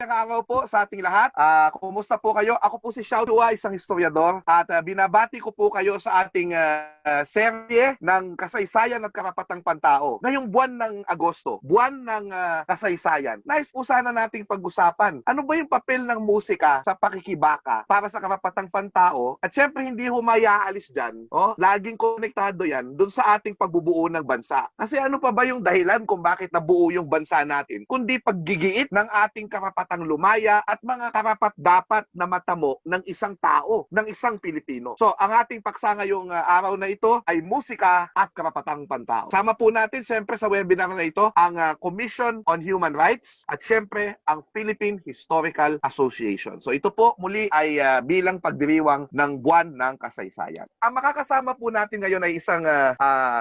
Magandang araw po sa ating lahat. Kumusta po kayo? Ako po si Xiao Chua, isang historiador. At binabati ko po kayo sa ating serye ng kasaysayan at karapatang pantao. Ngayong buwan ng Agosto, buwan ng kasaysayan. Nais po sana nating pag-usapan. Ano ba yung papel ng musika sa pakikibaka para sa karapatang pantao? At syempre hindi humayaalis dyan. Laging konektado yan dun sa ating pagbubuo ng bansa. Kasi ano pa ba yung dahilan kung bakit nabuo yung bansa natin? Kundi paggigiit ng ating karapatang lumaya at mga karapat-dapat na matamo ng isang tao, ng isang Pilipino. So, ang ating paksa ngayong araw na ito ay musika at karapatang pantao. Sama po natin, siyempre, sa webinar na ito, ang Commission on Human Rights at siyempre, ang Philippine Historical Association. So, ito po muli ay bilang pagdiriwang ng buwan ng kasaysayan. Ang makakasama po natin ngayon ay isang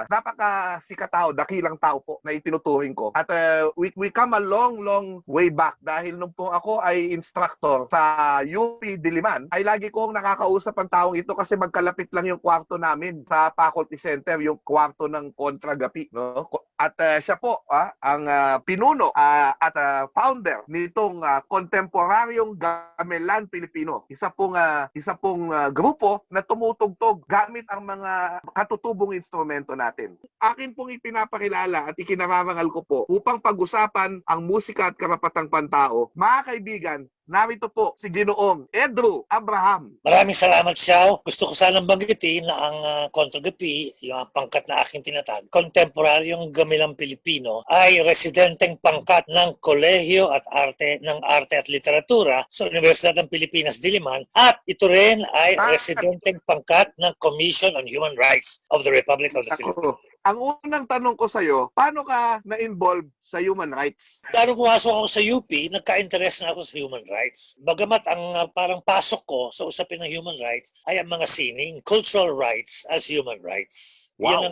napakasikat tao, dakilang tao po na itinuturing ko. At we come a long way back dahil nung po ako ay instructor sa UP Diliman, ay lagi kong nakakausap ang taong ito kasi magkalapit lang yung kwarto namin sa Faculty Center, yung kwarto ng Contra Gapi. No? At siya po ang pinuno at founder nitong kontemporaryong gamelan Pilipino. Isa pong grupo na tumutugtog gamit ang mga katutubong instrumento natin. Akin pong ipinapakilala at ikinararangal ko po upang pag-usapan ang musika at karapatang pantao. Mga kaibigan, narito po si Ginoong Edru Abraham. Maraming salamat, Xiao. Gusto ko sanang banggitin na ang kontragapi, yung pangkat na aking tinatag, kontemporaryong gamelang Pilipino, ay residenteng pangkat ng Kolehiyo at ng Arte at Literatura sa Universidad ng Pilipinas, Diliman, at ito rin ay residenteng pangkat ng Commission on Human Rights of the Republic of the Philippines. Ang unang tanong ko sa iyo, paano ka na-involve sa human rights? Lalo pumasok ako sa UP, nagka-interest na ako sa human rights. Bagamat ang parang pasok ko sa usapin ng human rights ay ang mga sining, cultural rights as human rights. Wow.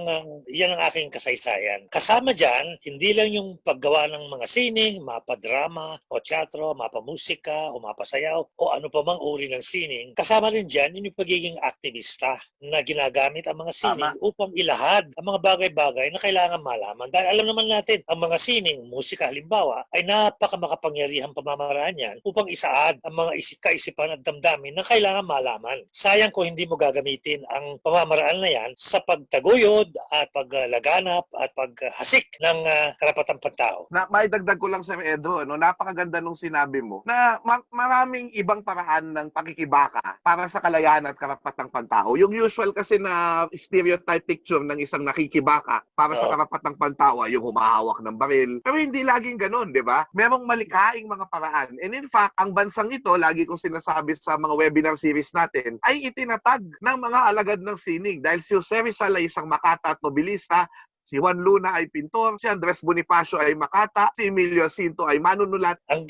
Yan ang aking kasaysayan. Kasama dyan, hindi lang yung paggawa ng mga sining, mapadrama, o teatro, mapamusika, o mapasayaw, o ano pa mang uri ng sining. Kasama rin dyan yung pagiging aktivista na ginagamit ang mga sining upang ilahad ang mga bagay-bagay na kailangan malaman. Dahil alam naman natin, ang mga sining, musika halimbawa, ay napakamakapangyarihang pamamaraan yan upang isaad ang mga kaisipan at damdamin na kailangan malaman. Sayang kung hindi mo gagamitin ang pamamaraan na yan sa pagtaguyod at paglaganap at paghasik ng karapatang pantao. Maidagdag ko lang, Sir Edro, napakaganda nung sinabi mo na maraming ibang paraan ng pakikibaka para sa kalayaan at karapatang pantao. Yung usual kasi na stereotype picture ng isang nakikibaka para sa karapatang pantao ay yung humahawak ng baril. Pero hindi laging ganun, di ba? Merong malikhaing mga paraan. And in fact, ang bansang ito, lagi kong sinasabi sa mga webinar series natin, ay itinatag ng mga alagad ng sining. Dahil si Jose Rizal ay isang makata at nobilista, si Juan Luna ay pintor, si Andres Bonifacio ay makata, si Emilio Jacinto ay manunulat. Ang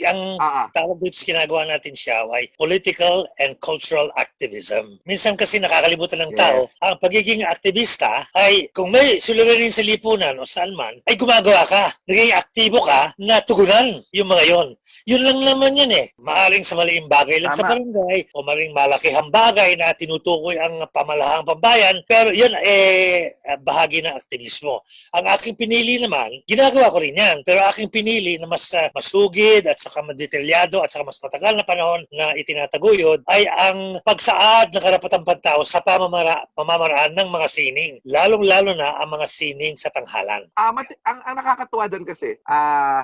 tawag dito sa ginagawa natin siya ay political and cultural activism. Minsan kasi nakakalimutan ng tao, ang pagiging aktivista ay kung may suliranin sa lipunan o saan man, ay gumagawa ka, naging aktibo ka na tugunan yung mga yon. Yun lang naman yan eh. Maaring sa maliing bagay lang sa barangay o maring malakihang bagay na tinutukoy ang pamalahang pambayan, pero yun bahagi ng aktivismo. Ang aking pinili naman, ginagawa ko rin yan, pero aking pinili na mas masugid at saka madetalyado at saka mas matagal na panahon na itinataguyod ay ang pagsaad ng karapatang pantao sa pamamaraan ng mga sining, lalong-lalo na ang mga sining sa tanghalan. Ang nakakatuwa doon kasi,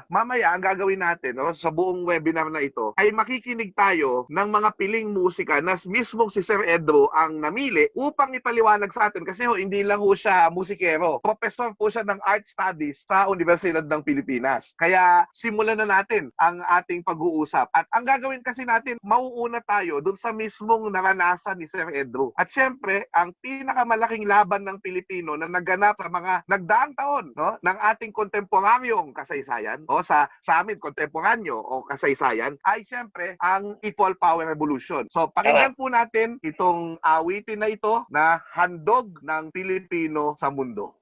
mamaya ang gagawin natin sa buong webinar na ito ay makikinig tayo ng mga piling musika na mismong si Sir Edro ang namili upang ipaliwanag sa atin kasi hindi lang siya musikero, professor po siya ng art studies sa Universidad ng Pilipinas. Kaya simulan na natin ang ating pag-uusap. At ang gagawin kasi natin, mauuna tayo dun sa mismong naranasan ni Sir Edro. At syempre, ang pinakamalaking laban ng Pilipino na naganap sa mga nagdaang taon ng ating kontemporaryong kasaysayan o sa amin kontemporanyo o kasaysayan ay syempre ang Equal Power Revolution. So pakinggan po natin itong awitin na ito na handog ng Pilipino sa mundo.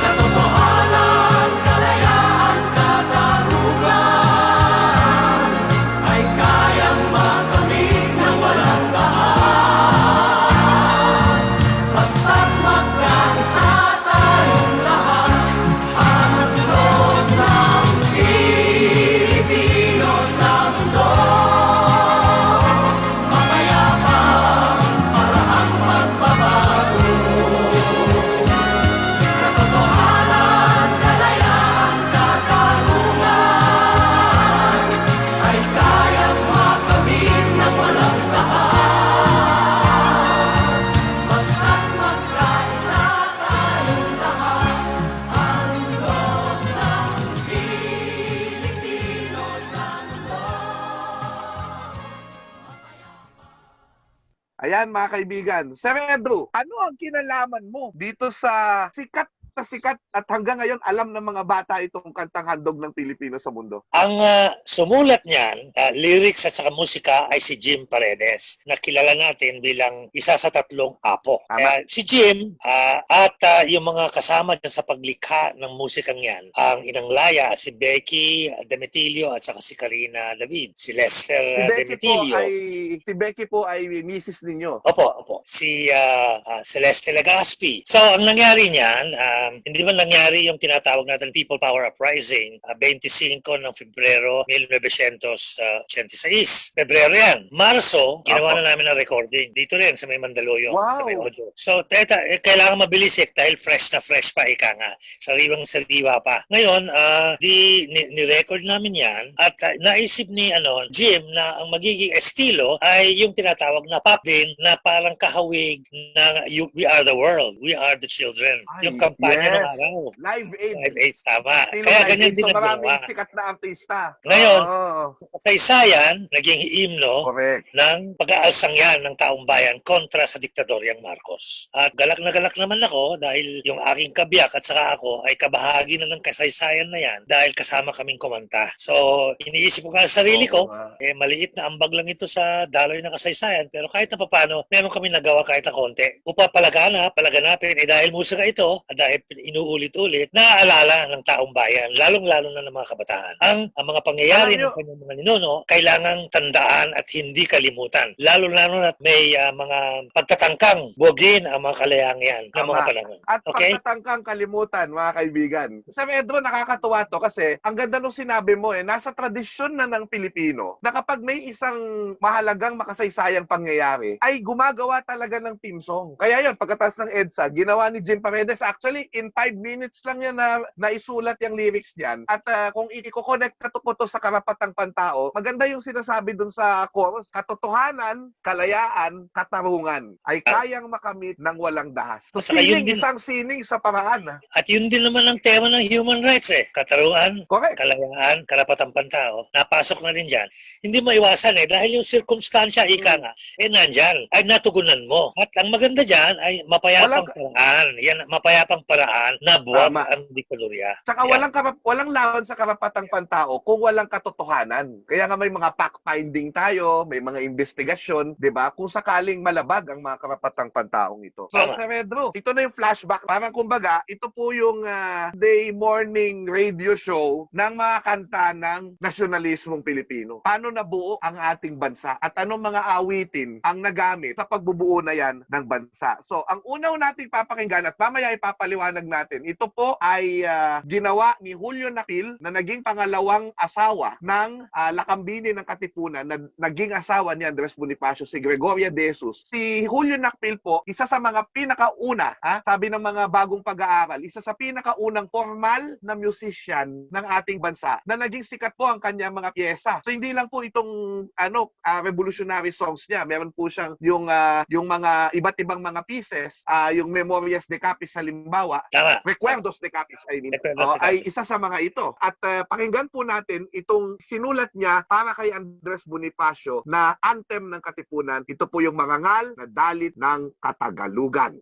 Katotohanan, kalayaan, katarungan. Ayan mga kaibigan. Sir Edro, ano ang kinalaman mo dito sa sikat na sikat at hanggang ngayon alam ng mga bata itong kantang Handog ng Pilipino sa mundo? Ang sumulat niyan, lyrics at saka musika ay si Jim Paredes, na kilala natin bilang isa sa tatlong apo. Tama. Si Jim at yung mga kasama niya sa paglikha ng musikang yan, ang Inang Laya, si Becky Demetilio at saka si Karina David, si Lester Demetilio. Si Becky po ay misis ninyo. Opo. Si Celeste Legaspi. So, ang nangyari niyan, hindi man nangyari yung tinatawag natin People Power Uprising, 25 ng Febrero 1986. Febrero yan. Marso, ginawa na namin ang recording. Dito rin sa may Mandaluyong, sa may audio. So, kailangan mabilis dahil fresh na fresh pa, ika nga. Sariwang-sariwa pa. Ngayon, ni-record namin yan at naisip ni Jim na ang magiging estilo ay yung tinatawag na pop din na parang kahawig ng We Are the World, We Are the Children. Yung kampanya ng araw. Live Aid. Live Aid, tama. Kaya ganyan din ang maraming ginawa. sikat na artista. Ngayon, kasaysayan, naging himno correct, ng pag-aalsang yan ng taong bayan kontra sa diktadoryang Marcos. At galak na galak naman ako dahil yung aking kabiyak at saka ako ay kabahagi na ng kasaysayan na yan dahil kasama kaming kumanta. So, iniisip ko ka sa sarili ko, maliit na ambag lang ito sa daloy ng kasaysayan, pero kahit na papano, meron kami nagawa kahit na konti. Upang palaganapin, dahil musika ito, at dahil inuulit-ulit, naaalala ng taong bayan, lalong-lalo na ng mga kabataan. Ang mga pangyayari ng kanyang mga ninuno, kailangang tandaan at hindi kalimutan. Lalo-lalo na may mga pagtatangkang buwagin ang mga kalayaang yan ng mga panahon. At pagtatangkang kalimutan, mga kaibigan. Sa Pedro, nakakatuwa to kasi ang ganda nung sinabi mo nasa tradisyon na ng Pilipino na kapag may isang mahalagang makasaysayang pangyayari, ay gumagawa talaga ng team song. Kaya yun, pagkatapos ng EDSA, ginawa ni Jim Paredes. Actually, in 5 minutes lang yan na naisulat yung lyrics niyan. At kung i-connect ko to sa karapatang pantao, maganda yung sinasabi dun sa chorus, katotohanan, kalayaan, katarungan ay kayang makamit ng walang dahas. So, isang sining sa paraan. At yun din naman ang tema ng human rights katarungan, correct, kalayaan, karapatang pantao. Napasok na din dyan. Hindi maiwasan dahil yung sirkumstansya, ika nga, nandyan, ay natugunan mo. At ang maganda dyan ay mapayapang paraan. Yan, mapayapang paraan na buwag ang diktadorya. Tsaka walang laban sa karapatang pantao kung walang katotohanan. Kaya nga may mga fact-finding tayo, may mga investigasyon, di ba? Kung sakaling malabag ang mga karapatang pantaong ito. So, Sir Pedro, ito na yung flashback. Parang kumbaga, ito po yung day morning radio show ng mga kanta ng nasyonalismong Pilipino. Paano nabuo ang ating bansa at anong mga awitin ang nagamit sa pagbubuo na yan ng bansa. So, ang unaw nating papakinggan at mamaya ipapaliwanag natin, ito po ay ginawa ni Julio Nakpil na naging pangalawang asawa ng Lakambini ng Katipunan na naging asawa ni Andres Bonifacio, si Gregoria de Jesus. Si Julio Nakpil po, isa sa mga pinakauna, sabi ng mga bagong pag-aaral, isa sa pinakaunang formal na musician ng ating bansa na naging sikat po ang kanyang mga pyesa. So hindi lang po itong revolutionary songs niya, meron po siyang yung mga iba't ibang mga pieces, yung Memorias de Capiz halimbawa, Recuerdos de Capiz, ay isa sa mga ito. At pakinggan po natin itong sinulat niya para kay Andres Bonifacio na anthem ng Katipunan. Ito po yung marangal na dalit ng Katagalugan.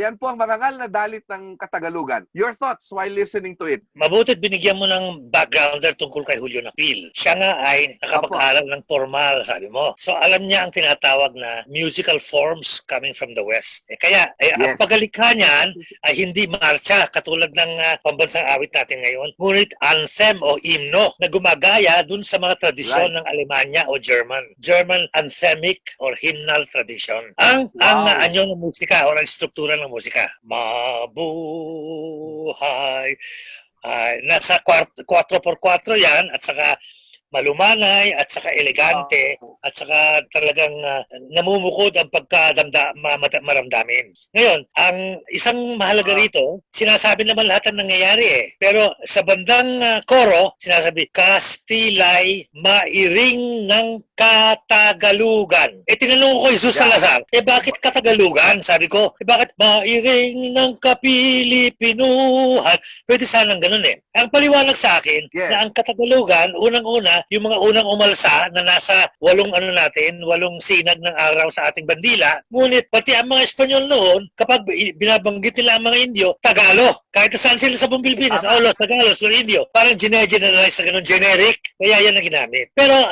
Ayan po ang marangal na dalit ng Katagalugan. Your thoughts while listening to it? Mabutit binigyan mo ng backgrounder tungkol kay Julio Napil. Siya nga ay nakapag-aral ng formal, sabi mo. So alam niya ang tinatawag na musical forms coming from the West. Kaya ang pagalikha niyan ay hindi marcha katulad ng pambansang awit natin ngayon, ngunit anthem o himno na gumagaya dun sa mga tradisyon ng Alemanya o German. German anthemic or hymnal tradition. Ang anyo ng musika o ang struktura ng musika. Mabuhay. Nasa 4x4 yan at saka malumanay at saka elegante at saka talagang namumukod ang maramdamin. Ngayon, ang isang mahalaga rito, sinasabi naman lahat ang nangyayari eh. Pero sa bandang koro, sinasabi, Kastilay mairing ng Katagalugan. Tinanong ko kay Jesus Salazar, bakit Katagalugan? Sabi ko, bakit mairing ng Kapilipinuhan? Pwede sanang ganun eh. Ang paliwanag sa akin na ang Katagalugan, unang-una, yung mga unang umalsa na nasa 8 sinag ng araw sa ating bandila. Ngunit pati ang mga Espanyol noon, kapag binabanggit nila ang mga Indio, Tagalog. Kahit saan sila sa buong Pilipinas, Los Tagalos, Los Indio. Parang generalize sa ganun, generic. Kaya yan ang ginamit. Pero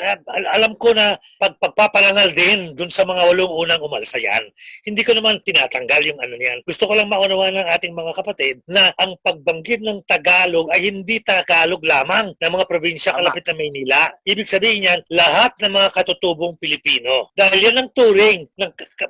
alam ko na pagpapalangal din dun sa mga 8 unang umalsa yan. Hindi ko naman tinatanggal yung ano yan. Gusto ko lang maunawaan ng ating mga kapatid na ang pagbanggit ng Tagalog ay hindi Tagalog lamang ng mga probinsya kalapit na Maynila. Ibig sabihin yan, lahat ng mga katutubong Pilipino. Dahil yan ang turing,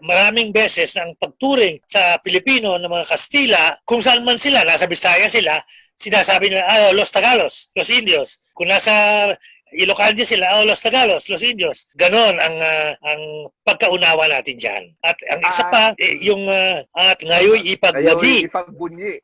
maraming beses ang pagturing sa Pilipino ng mga Kastila, kung saan man sila, nasa Bisaya sila, sinasabi nila, Los Tagalos, Los Indios. Kung nasa Ilocania sila, Los Tagalos, Los Indios. Ganon ang pagkaunawa natin dyan. At ang isa pa, at ngayon ipagbagi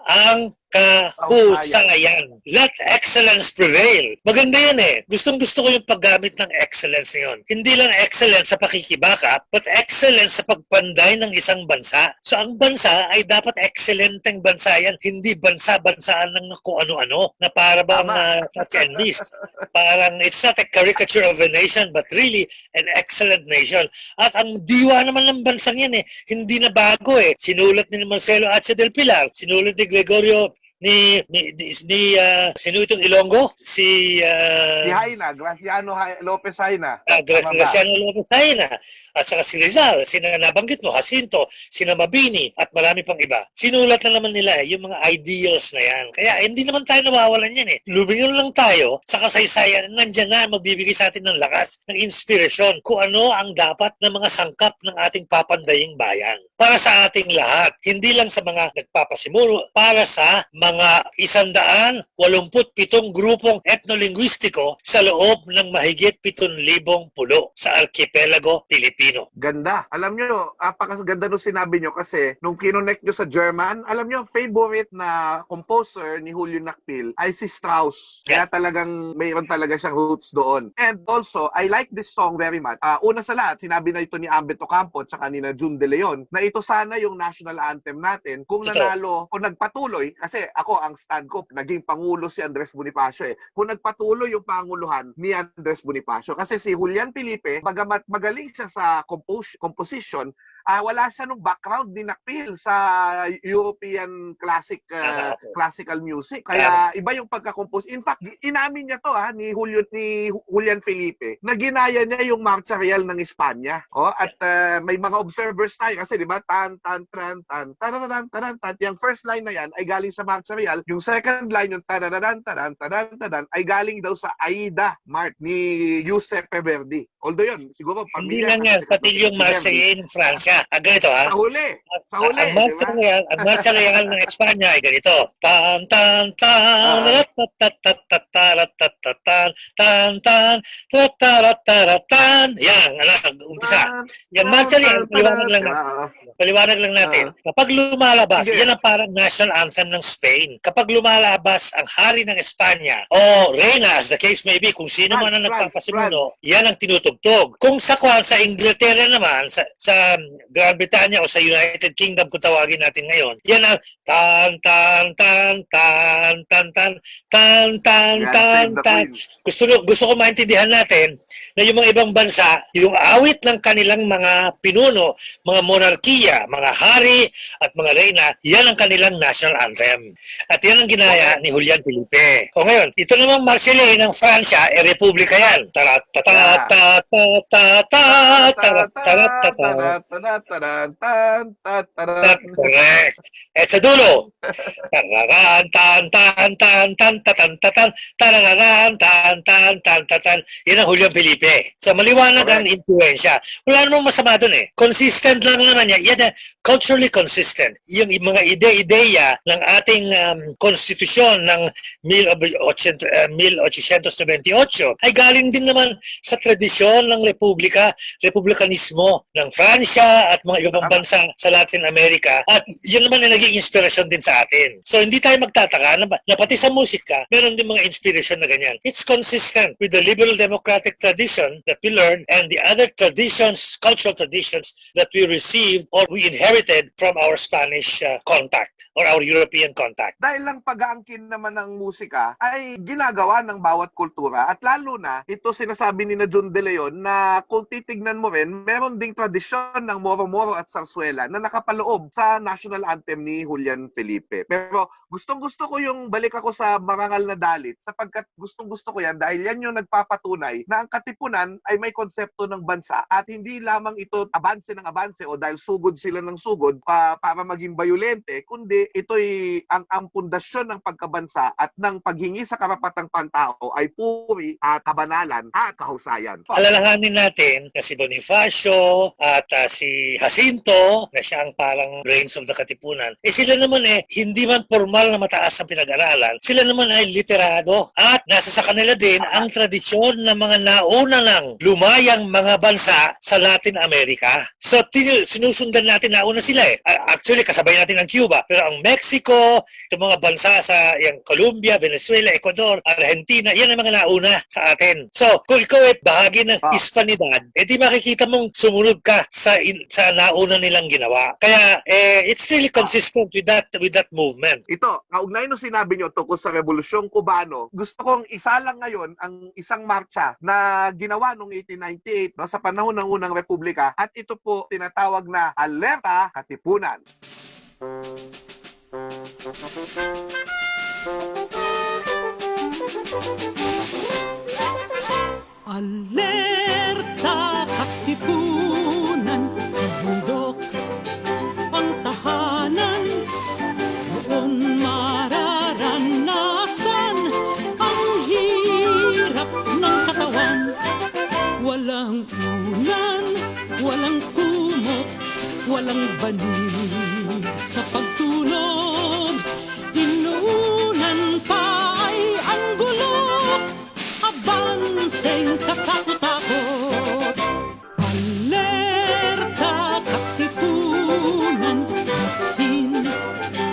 ang kahusangayan. Let excellence prevail. Maganda yan eh. Gustong-gusto ko yung paggamit ng excellence ngayon. Hindi lang excellence sa pakikibaka, but excellence sa pagpanday ng isang bansa. So ang bansa ay dapat excellenteng bansa yan. Hindi bansa-bansaan ng kung ano-ano na para bang touch and list. Parang it's not a caricature of a nation, but really an excellent nation. At ang diwa naman ng bansang yan eh, hindi na bago eh. Sinulat ni Marcelo H. del Pilar, sinulat ni Gregorio sino itong Ilonggo? Si Haina, Graciano Lopez Haina. Graciano Lopez Haina. At saka si Rizal, sina nabanggit mo, Jacinto, sina Mabini, at marami pang iba. Sinulat na naman nila yung mga ideals na yan. Kaya hindi naman tayo nawawalan yan eh. Lumingon lang tayo sa kasaysayan, nandyan na magbibigay sa atin ng lakas, ng inspirasyon, kung ano ang dapat na mga sangkap ng ating papandaying bayan. Para sa ating lahat, hindi lang sa mga nagpapasimuro, para sa mga 187 grupong etnolinguistiko sa loob ng mahigit 7,000 pulo sa Archipelago Pilipino. Ganda. Alam nyo, apakaganda nung sinabi nyo kasi nung kinonect nyo sa German, alam nyo, favorite na composer ni Julio Nakpil ay si Strauss. Kaya talagang mayroon talaga siyang roots doon. And also, I like this song very much. Una sa lahat, sinabi na ito ni Ambet Ocampo at saka ni June De Leon na ito sana yung national anthem natin kung nanalo o nagpatuloy kasi ako ang stand ko, naging pangulo si Andres Bonifacio eh. Kung nagpatuloy yung panguluhan ni Andres Bonifacio kasi si Julian Felipe, bagamat magaling siya sa composition, wala siya nung background ni Nakpil sa European classical music. Kaya iba yung pagka-compose. In fact, inamin niya to ni Julian Felipe na ginaya niya yung Marcha Real ng Espanya. At may mga observers tayo kasi di ba tan tan tan tan tan tan tan. Yung first line na yan ay galing sa Marcha Real. Yung second line yung tan tan tan tan tan ay galing daw sa Aida Mart ni Giuseppe Verdi. Although yun, siguro hindi lang yan, pati yung Marseille in Francia. Ganito ha. Sa huli. Ang Marcha Real ng Espanya ay ganito. Tan tan tan tan tan tan tan. Yan, umpisa. Yung Marcha Real, paliwanag lang natin. Kapag lumalabas, yan ang parang national anthem ng Spain. Kapag lumalabas ang hari ng Espanya o Reyna, as the case may be, kung sino man ang nagpapasimuno, yan ang tinutugtog. Kung sa Inglaterra naman, sa Gran Britanya o sa United Kingdom kung tawagin natin ngayon, yan ang tan tan tan tan tan tan tan tan Yan, tan Save the tan. Queen. Gusto ko maintindihan natin na yung mga ibang bansa, yung awit ng kanilang mga pinuno, mga monarkiya, mga hari at mga reyna, yan ang kanilang national anthem. At yan ang ginaya ni Julian Felipe. O ngayon, ito namang Marseillaise ng Francia, Republika yan. Tarat ta ta ta ta ta ta tarat tarat ta ta. That's correct. At sa dulo, tararan tan tan tan tan tan tan tan tararan tan tan tan tan tan. Yan ang Julian Felipe. So maliwanag ang influensya. Wala namang masama doon eh. Consistent lang naman yan. Yan culturally consistent. Yung mga ide-ideya ng ating konstitusyon ng 1898 ay galing din naman sa tradisyon ng republikanismo ng Francia at mga iba pang bansa sa Latin America. At yun naman ay naging inspirasyon din sa atin. So hindi tayo magtataka na pati sa musika, meron din mga inspirasyon na ganyan. It's consistent with the liberal democratic tradition that we learned and the other traditions, cultural traditions that we received or we inherited from our Spanish contact or our European contact. Dahil lang pag-aangkin naman ng musika ay ginagawa ng bawat kultura at lalo na ito sinasabi ni na Jun De Leon na kung titignan mo rin, meron ding tradisyon ng moro-moro at sarsuela na nakapaloob sa national anthem ni Julian Felipe. Pero gustong-gusto ko yung balik ako sa Marangal na Dalit sapagkat gustong-gusto ko yan dahil yan yung nagpapatunay na ang Katipunan ay may konsepto ng bansa at hindi lamang ito abanse ng abanse o dahil sugod sila ng sugod para maging bayolente, kundi ito'y ang pundasyon ng pagkabansa at ng paghingi sa karapatang pantao ay puri at kabanalan at kahusayan. Alalahanin natin na si Bonifacio at si Jacinto, na siya ang parang brains of the Katipunan, sila naman hindi man formal na mataas ang pinag-aralan, sila naman ay literado at nasa sa kanila din ang tradisyon ng mga nauna ng lumayang mga bansa sa Latin America. So sinusundan natin nauna sila Actually, kasabay natin ang Cuba. Pero ang Mexico, yung mga bansa sa yung Colombia, Venezuela, Ecuador, Argentina, yan ang mga nauna sa atin. So, kung ikaw ay bahagi ng Hispanidad, di makikita mong sumunod ka sa nauna nilang ginawa. Kaya, it's really consistent with that movement. Ito, kaugnay nung sinabi nyo tungkol sa Revolusyong Cubano, gusto kong isa lang ngayon ang isang marcha na ginawa noong 1898 sa panahon ng Unang Republika at ito po tinatawag na Alerta Katipunan. Alerta Katipunan sa bundok ang tahanan, doon mararanasan ang hirap ng katawan. Walang ulan, walang kumot, walang banig sa pagtulog. Inuunan pa ay ang gulok, abanseng katakot-takot. Alerta Katipunan, batin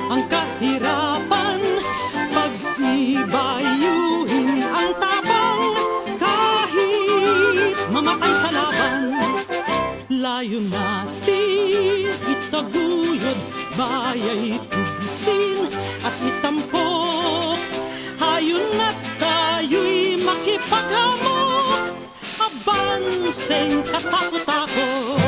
ang kahirapan, pag-ibayuhin ang tapang, kahit mamatay sa laban. Layo natin itaguyod, bayay tubusin at itampok. Hayon at tayo'y makipaghamok, abanseng katakot-takot.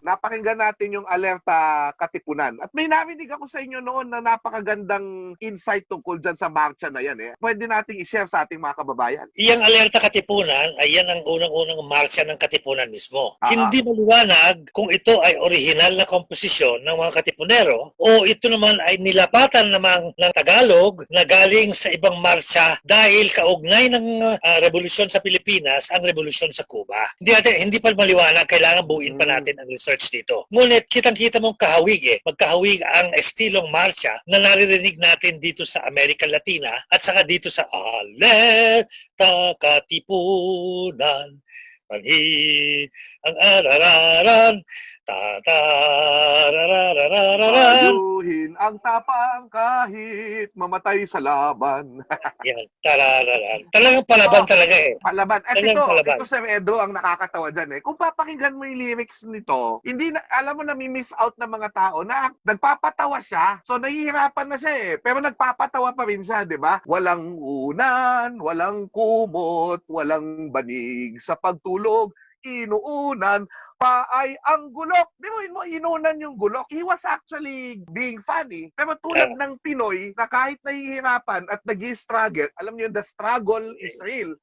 Napakinggan natin yung Alerta Katipunan. At may narinig ako sa inyo noon na napakagandang insight tungkol dyan sa marcha na yan. Pwede nating i-share sa ating mga kababayan. Iyang Alerta Katipunan ay yan ang unang-unang marcha ng Katipunan mismo. Hindi maliwanag kung ito ay original na komposisyon ng mga Katipunero o ito naman ay nilapatan namang ng Tagalog na galing sa ibang marcha dahil kaugnay ng revolusyon sa Pilipinas ang revolusyon sa Cuba. Hindi pa maliwanag, kailangan buuin pa natin ang research dito. Ngunit kitang-kita mong kahawig magkahawig ang estilong marsya na naririnig natin dito sa Amerika Latina at saka dito sa Alerta Katipunan. manhi ang arararan, tatarararararan. Payuhin ang tapang kahit mamatay sa laban. Yan, tarararan. Talagang palaban talaga eh. Palaban. At Talagang palaban. ito Sir Edo ang nakakatawa dyan eh. Kung papakinggan mo yung lyrics nito, hindi na, alam mo na miss out ng mga tao na nagpapatawa siya. So nahihirapan na siya eh. Pero nagpapatawa pa rin siya, di ba? Walang unan, walang kumot, walang banig sa pagtulog, inuunan pa ay ang gulok. Biruin mo, inunan yung gulok. He was actually being funny. Pero tulad ng Pinoy, na kahit nahihirapan at nag-struggle, alam niyo, the struggle is real.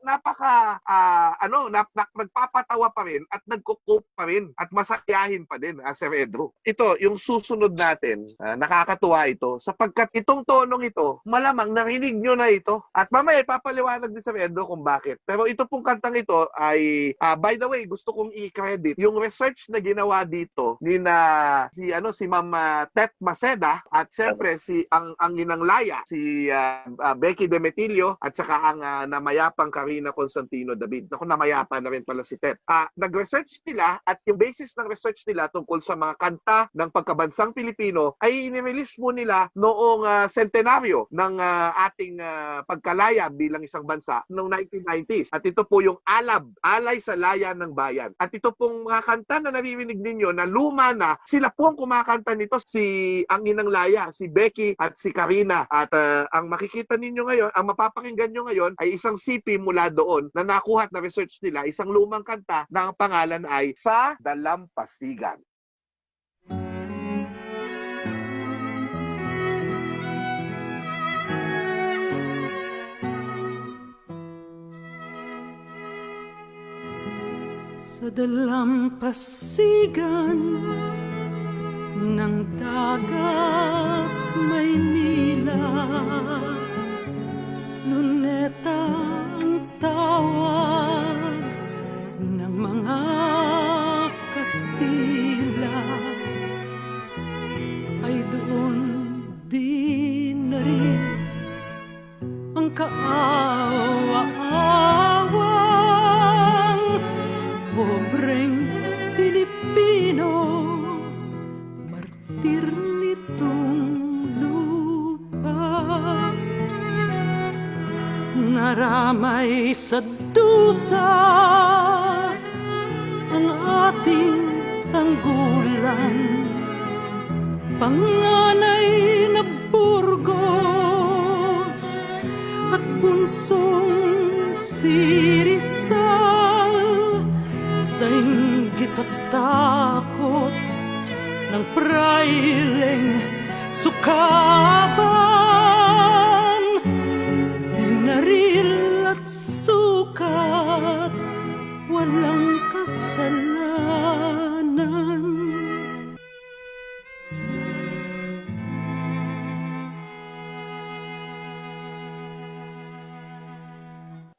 Napaka, nagpapatawa pa rin at nagkukup pa rin at masayahin pa din, Sir Edro. Ito, yung susunod natin, nakakatuwa ito, sapagkat itong tonong ito, malamang narinig nyo na ito. At mamaya, papaliwanag ni Sir Edro kung bakit. Pero ito pong kantang ito ay, by the way, gusto kong i-credit yung research na ginawa dito ni si Ma'am Tet Maceda at siyempre si ang Ginang Laya, si Becky Demetilio at saka ang namayapang Karina Constantino David. Naku, namayapa na rin pala si Tet. Nag-research nila at yung basis ng research nila tungkol sa mga kanta ng pagkabansang Pilipino ay inirelease mo nila noong sentenaryo ng ating pagkalaya bilang isang bansa noong 1990s. At ito po yung ALAB, Alay sa Laya ng Bayan. At ito pong mga kanta na naririnig ninyo na luma na, sila po ang kumakanta nito, si ang Ginang Laya, si Becky at si Karina. At ang makikita ninyo ngayon, ang mapapakinggan nyo ngayon ay isang sipi mula doon na nakuha na research nila, isang lumang kanta na ang pangalan ay Sa Dalampasigan. Sa dalampasigan ng dagat Maynila, luneta ang tawag ng mga Kastila, ay doon din na rin ang kaawa-awang pobreng Pilipino, martir nitong lupa, naramay sa dusa ang ating tanggulan, panganay na Burgos at bunsong si Rizal, sa inggit at takot ng praileng sukaban, dinaril at sukat, walang kasalanan.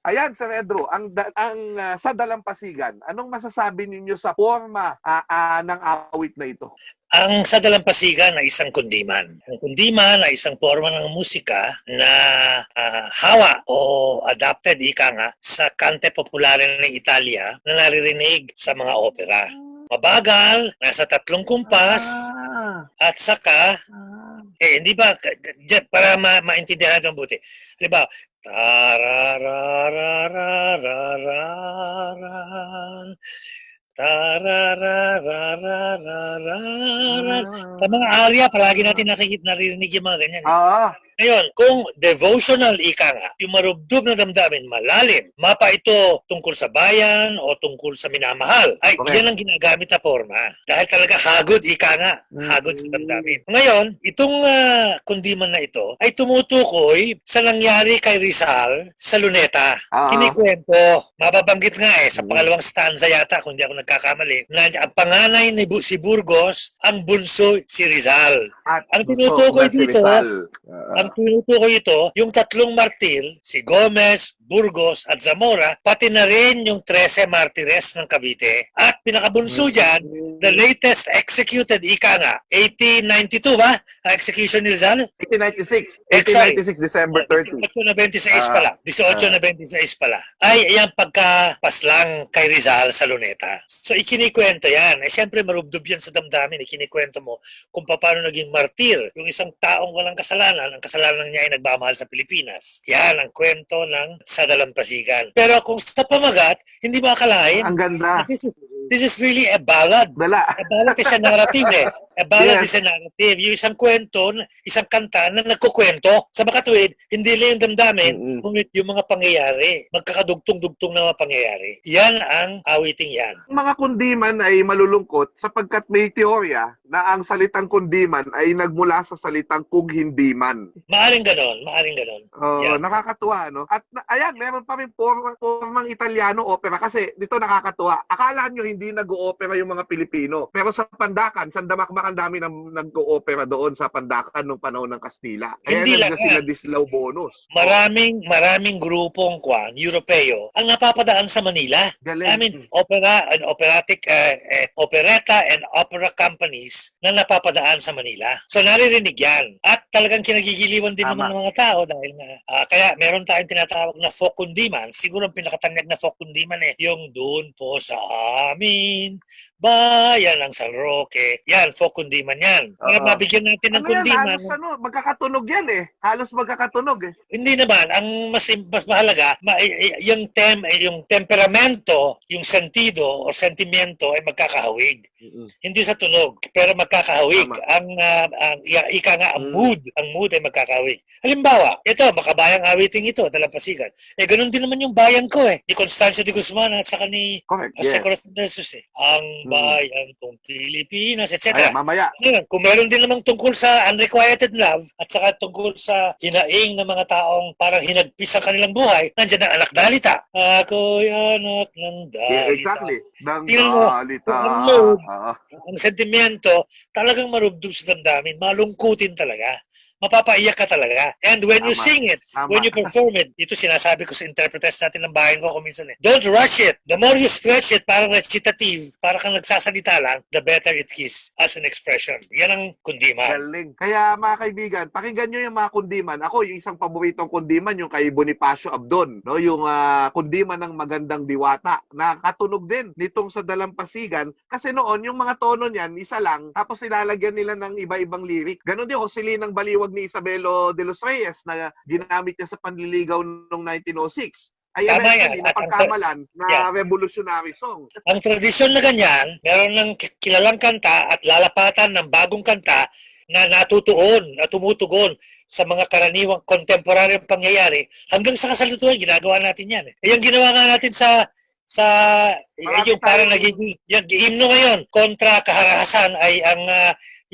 Ayan, Sir Edro, sa Dalampasigan, anong masasabi ninyo sa forma ng awit na ito? Ang sa dalampasigan ay isang kundiman. Ang kundiman ay isang forma ng musika na hawa o adapted, ika nga, sa kante populare ng Italia na naririnig sa mga opera. Mabagal, nasa 3 kumpas, at saka, hindi ba, para maintindihan natin mabuti. Halimbawa, tarararararararan, tararararararan. Sa mga arya, palagi natin naririnig yung mga ganyan. Ngayon, kung devotional ika nga, yung marubdob na damdamin, malalim, mapa ito tungkol sa bayan o tungkol sa minamahal, ay yan ang ginagamit na forma. Dahil talaga hagod ika nga, hagod sa damdamin. Ngayon, itong kundiman na ito ay tumutukoy sa nangyari kay Rizal sa Luneta. Kinikwento, mababanggit nga sa pangalawang stanza yata, kung di ako nagkakamali, na ang panganay ni si Burgos, ang bunso si Rizal. Ang tinutukoy dito, ang tinutukoy ito, yung 3 martir, si Gomez, Burgos at Zamora, pati na rin yung 13 Martires ng Cavite. At pinakabunso dyan, the latest executed, ika nga, 1892 ba? Ang execution ni Rizal? 1896. Sorry. 1896, December 30. 18 na 26 pala. 18 na 26 pala. Ay, ayan pagkapaslang kay Rizal sa Luneta. So, ikinikwento yan. Eh, siyempre, marubdob yan sa damdamin. Ikinikwento mo kung paano naging martir yung isang taong walang kasalanan. Ang kasalanan niya ay nagmamahal sa Pilipinas. Yan ang kwento ng sa Dalampasigan. Pero kung sa pamagat, hindi mo akalain. Ang ganda. This is really a ballad. Dala. A ballad is a narrative eh. A ballad Yes. is a narrative. Yung isang kwento, isang kanta na nagkukwento. Sa makatuwid, hindi lang yung damdamin, ngunit yung mga pangyayari. Magkakadugtong-dugtong na mga pangyayari. Yan ang awiting yan. Ang mga kundiman ay malulungkot sapagkat may teorya na ang salitang kundiman ay nagmula sa salitang kung hindi man. Maaring ganon, maaring ganon. Yeah. Nakakatuwa, no? At ayan, meron pa rin formang Italiano opera kasi dito nakakatuwa. Akala nyo hindi nag-o-opera yung mga Pilipino. Pero sa Pandakan, Sandamakmak, ang dami nag-o-opera doon sa Pandakan nung panahon ng Kastila. Kaya Hindi lang sila Dislao Bonus. Maraming grupong Europeo ang napapadaan sa Manila. Galing. I mean, opera and operatic, operetta and opera companies na napapadaan sa Manila. So naririnig yan. At talagang kinagigiliwan din naman ng mga tao dahil nga, kaya meron tayong tinatawag na folk kundiman. Siguro ang pinakatanyag na folk kundiman yung doon po sa amin, bayan ng San Roque. Yan, folk kundiman yan. Para mabigyan natin ng kundiman. Halos magkakatunog yan eh. Halos magkakatunog eh. Hindi naman. Ang mas mahalaga, yung temperamento, yung sentido o sentimiento ay magkakahawig. Hindi sa tunog, pero magkakahawig. Ang mood ay magkakahawig. Halimbawa, ito, makabayang awiting ito, Dalampasigan. Ganun din naman yung bayan ko eh. Ni Constancio de Guzman at saka ni Jose Corazon de Jesus eh. Ang bayan kong Pilipinas, etc. Mamaya. Kung meron din namang tungkol sa unrequited love at saka tungkol sa hinaing ng mga taong parang hinagpis ang kanilang buhay, nandiyan ang anak dalita. Ako'y anak ng dalita. Yeah, exactly. Ng dalita. Ang sentimiento, talagang marubdob sa damdamin, malungkutin talaga. Mapapaiyak ka talaga. And when you sing it, when you perform it, ito sinasabi ko sa interpreters natin ng bayan ko kuminsan eh. Don't rush it. The more you stretch it, parang recitative, parang kang nagsasalita lang, the better it is as an expression. Yan ang kundiman. Galing. Kaya mga kaibigan, pakinggan nyo yung mga kundiman. Ako, yung isang paboritong kundiman, yung kay Bonifacio Abdon. No? Yung kundiman ng Magandang Diwata. Nakatunog din nitong sa Dalampasigan. Kasi noon, yung mga tono niyan, isa lang, tapos ilalagyan nila ng iba-ibang lyric. Ganon din, Silinang Baliwag ni Isabelo de los Reyes na ginamit niya sa panliligaw noong 1906. Ay eventually napagkamalan na revolutionary song. Ang tradisyon na ganyan, meron ng kilalang kanta at lalapatan ng bagong kanta na natutuon, na tumutugon sa mga karaniwang kontemporaryong pangyayari hanggang sa kasalukuyan, ginagawa natin yan. Yung ginawa nga natin sa yung parang nagiging yung himno ngayon kontra kaharahasan ay ang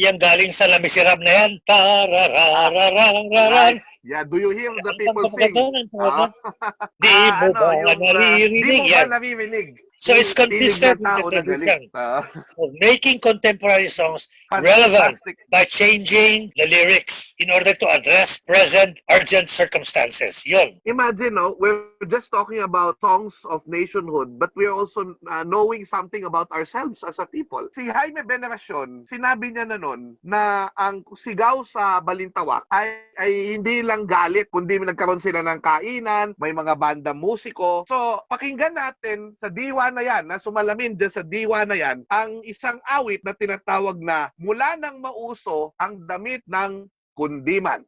yang galing sa La Miserable na yan. Tarararararan. Yeah, do you hear the people sing? Di mo ba naririnig? So it's consistent with the tradition of making contemporary songs relevant by changing the lyrics in order to address present urgent circumstances. Yun. Imagine, we're just talking about songs of nationhood, but we're also knowing something about ourselves as a people. Si Jaime Veneracion, sinabi niya na noon na ang sigaw sa Balintawak ay hindi lang galit, kundi nagkaroon sila ng kainan, may mga banda musiko. So, pakinggan natin sa diwa na yan, na sumalamin dyan sa diwa na yan, ang isang awit na tinatawag na Mula Nang Mauso ang Damit ng Kundiman.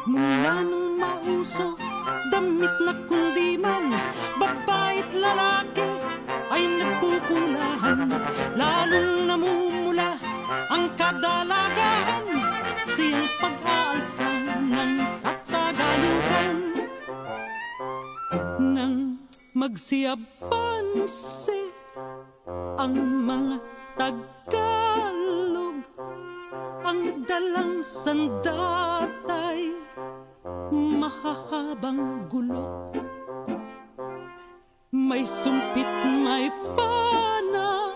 Mula nang mauso, damit na kundiman, babae't lalaki ay nagpupulahan, lalong namumula ang kadalagaan, siyang pag-aalsa ng katagalugan. Nang magsiyabanse ang mga Tagalog, ang dalang sandatay mahahabang gulok, may sumpit, may pana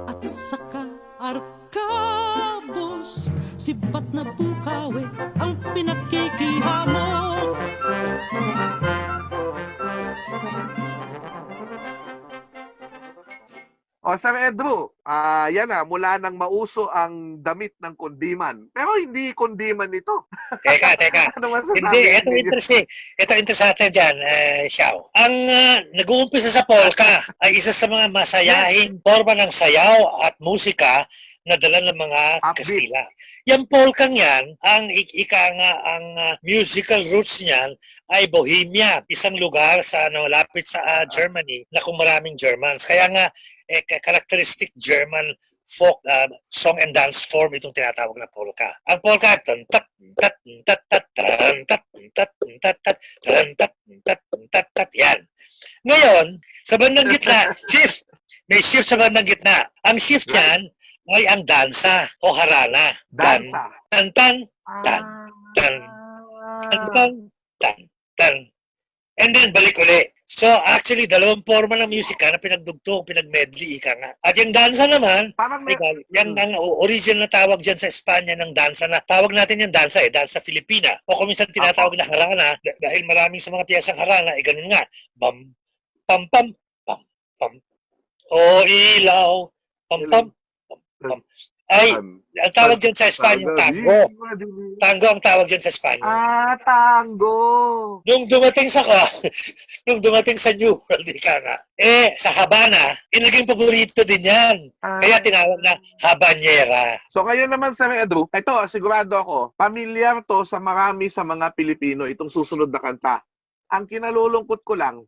at at saka arkabos, sibat na bukawi ang pinakikihamo. O, Sir Edru, yan na, mula nang mauso ang damit ng kundiman. Pero hindi kundiman ito. Teka. Ano masasabi Hindi, ito ninyo? interesting. Ito interesante dyan, Xiao. Ang nag-uumpisa sa polka ay isa sa mga masayahing forma ng sayaw at musika na dala ng mga Upbeat. Kastila. Yung polkang yan, ang ang musical roots niyan ay Bohemia, isang lugar sa malapit sa Germany na kung maraming Germans. Kaya nga, characteristic German folk song and dance form itong tinatawag na polka. Ang polka, yan. Ngayon, sa bandang gitna, shift. May shift sa bandang gitna. Ang shift niyan ay ang dansa o harana. Dansa. Tan, tan, tan, tan, tan, tan, tan. And then, balik uli. So, actually, dalawang forma ng musika na pinagdugtong, pinagmedley, ika nga. At yung dansa naman, Parang may... yung ang original na tawag dyan sa Espanya ng dansa na, tawag natin yung dansa dansa Filipina. O kung minsan tinatawag na harana, dahil maraming sa mga piyesang harana, ganun nga. Bam, pam, pam, pam, pam. O ilaw, pam, pam, pam, pam. Ay, ang tawag dyan sa Espanya, tango. Tango ang tawag dyan sa Espanya. Tango. Nung dumating sa New World, ika nga, sa Habana, naging paborito din yan. Kaya tinawag na habanera. So ngayon naman sa Edru, ito sigurado ako, pamilyar to sa marami sa mga Pilipino itong susunod na kanta. Ang kinalulungkot ko lang,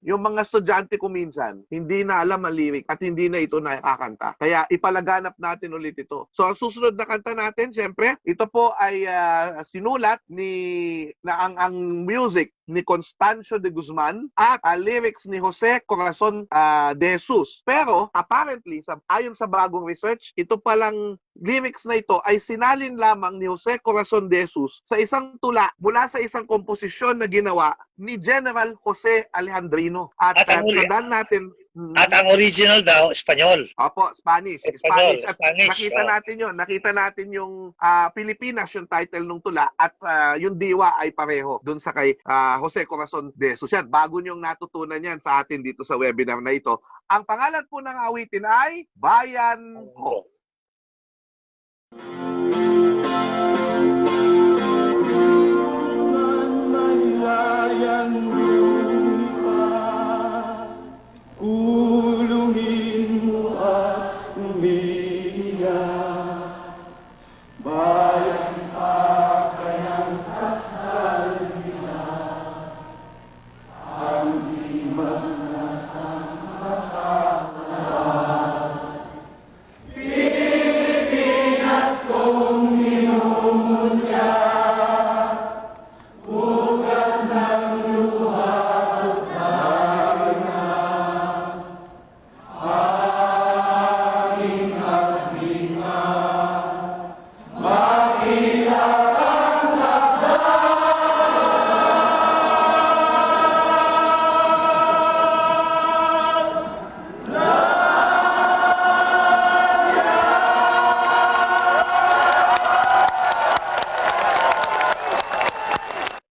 yung mga estudyante ko minsan, hindi na alam ang lyric at hindi na ito nakakanta. Kaya ipalaganap natin ulit ito. So ang susunod na kanta natin, syempre, ito po ay sinulat ang music ni Constancio de Guzman at lyrics ni Jose Corazon de Jesus. Pero apparently, ayon sa bagong research, ito palang lyrics na ito ay sinalin lamang ni Jose Corazon de Jesus sa isang tula mula sa isang komposisyon na ginawa ni General Jose Alejandrino. At tandaan natin, At ang original daw, Espanyol. Opo, Spanish. Espanyol, At Spanish. nakita natin yun. Nakita natin yung Pilipinas, yung title ng tula, at yung diwa ay pareho dun sa kay Jose Corazon de Jesus. Yan, bago niyong natutunan yan sa atin dito sa webinar na ito. Ang pangalan po ng awitin ay Bayan Ko. Ulungin mo at umiiyak, bayan kayang sakal nila, ang di maglasang matalas. Pilipinas kong minumutya, ugat ng luha at pagina.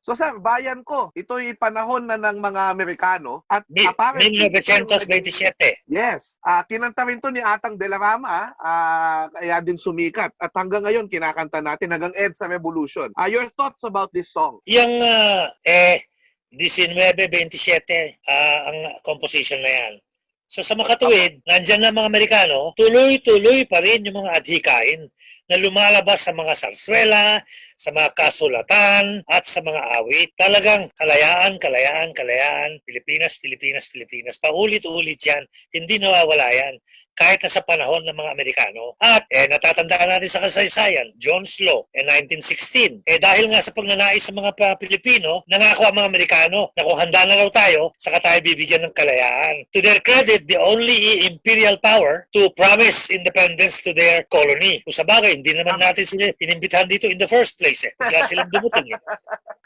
So sir, Bayan Ko, ito'y panahon na ng mga Amerikano at 1927. Yes, kinanta rin to ni Atang de la Rama, kaya din sumikat. At hanggang ngayon, kinakanta natin hanggang EDSA Revolution. Your thoughts about this song? Yung 1927 ang composition na yan. So sa makatuwid, nandyan na mga Amerikano, tuloy-tuloy pa rin yung mga adhikain na lumalabas sa mga sarswela, sa mga kasulatan, at sa mga awit. Talagang kalayaan, kalayaan, kalayaan, Pilipinas, Pilipinas, Pilipinas. Paulit-ulit yan. Hindi nawawala yan. Kahit na sa panahon ng mga Amerikano. At natatandaan natin sa kasaysayan, John's Law, 1916. Dahil nga sa pagnanais sa mga Pilipino, nangako ang mga Amerikano na kung handa na raw tayo, saka tayo bibigyan ng kalayaan. To their credit, the only imperial power to promise independence to their colony. Kung sa bagay, hindi naman natin sila inimbitahan dito in the first place. Kaya silang dumuting.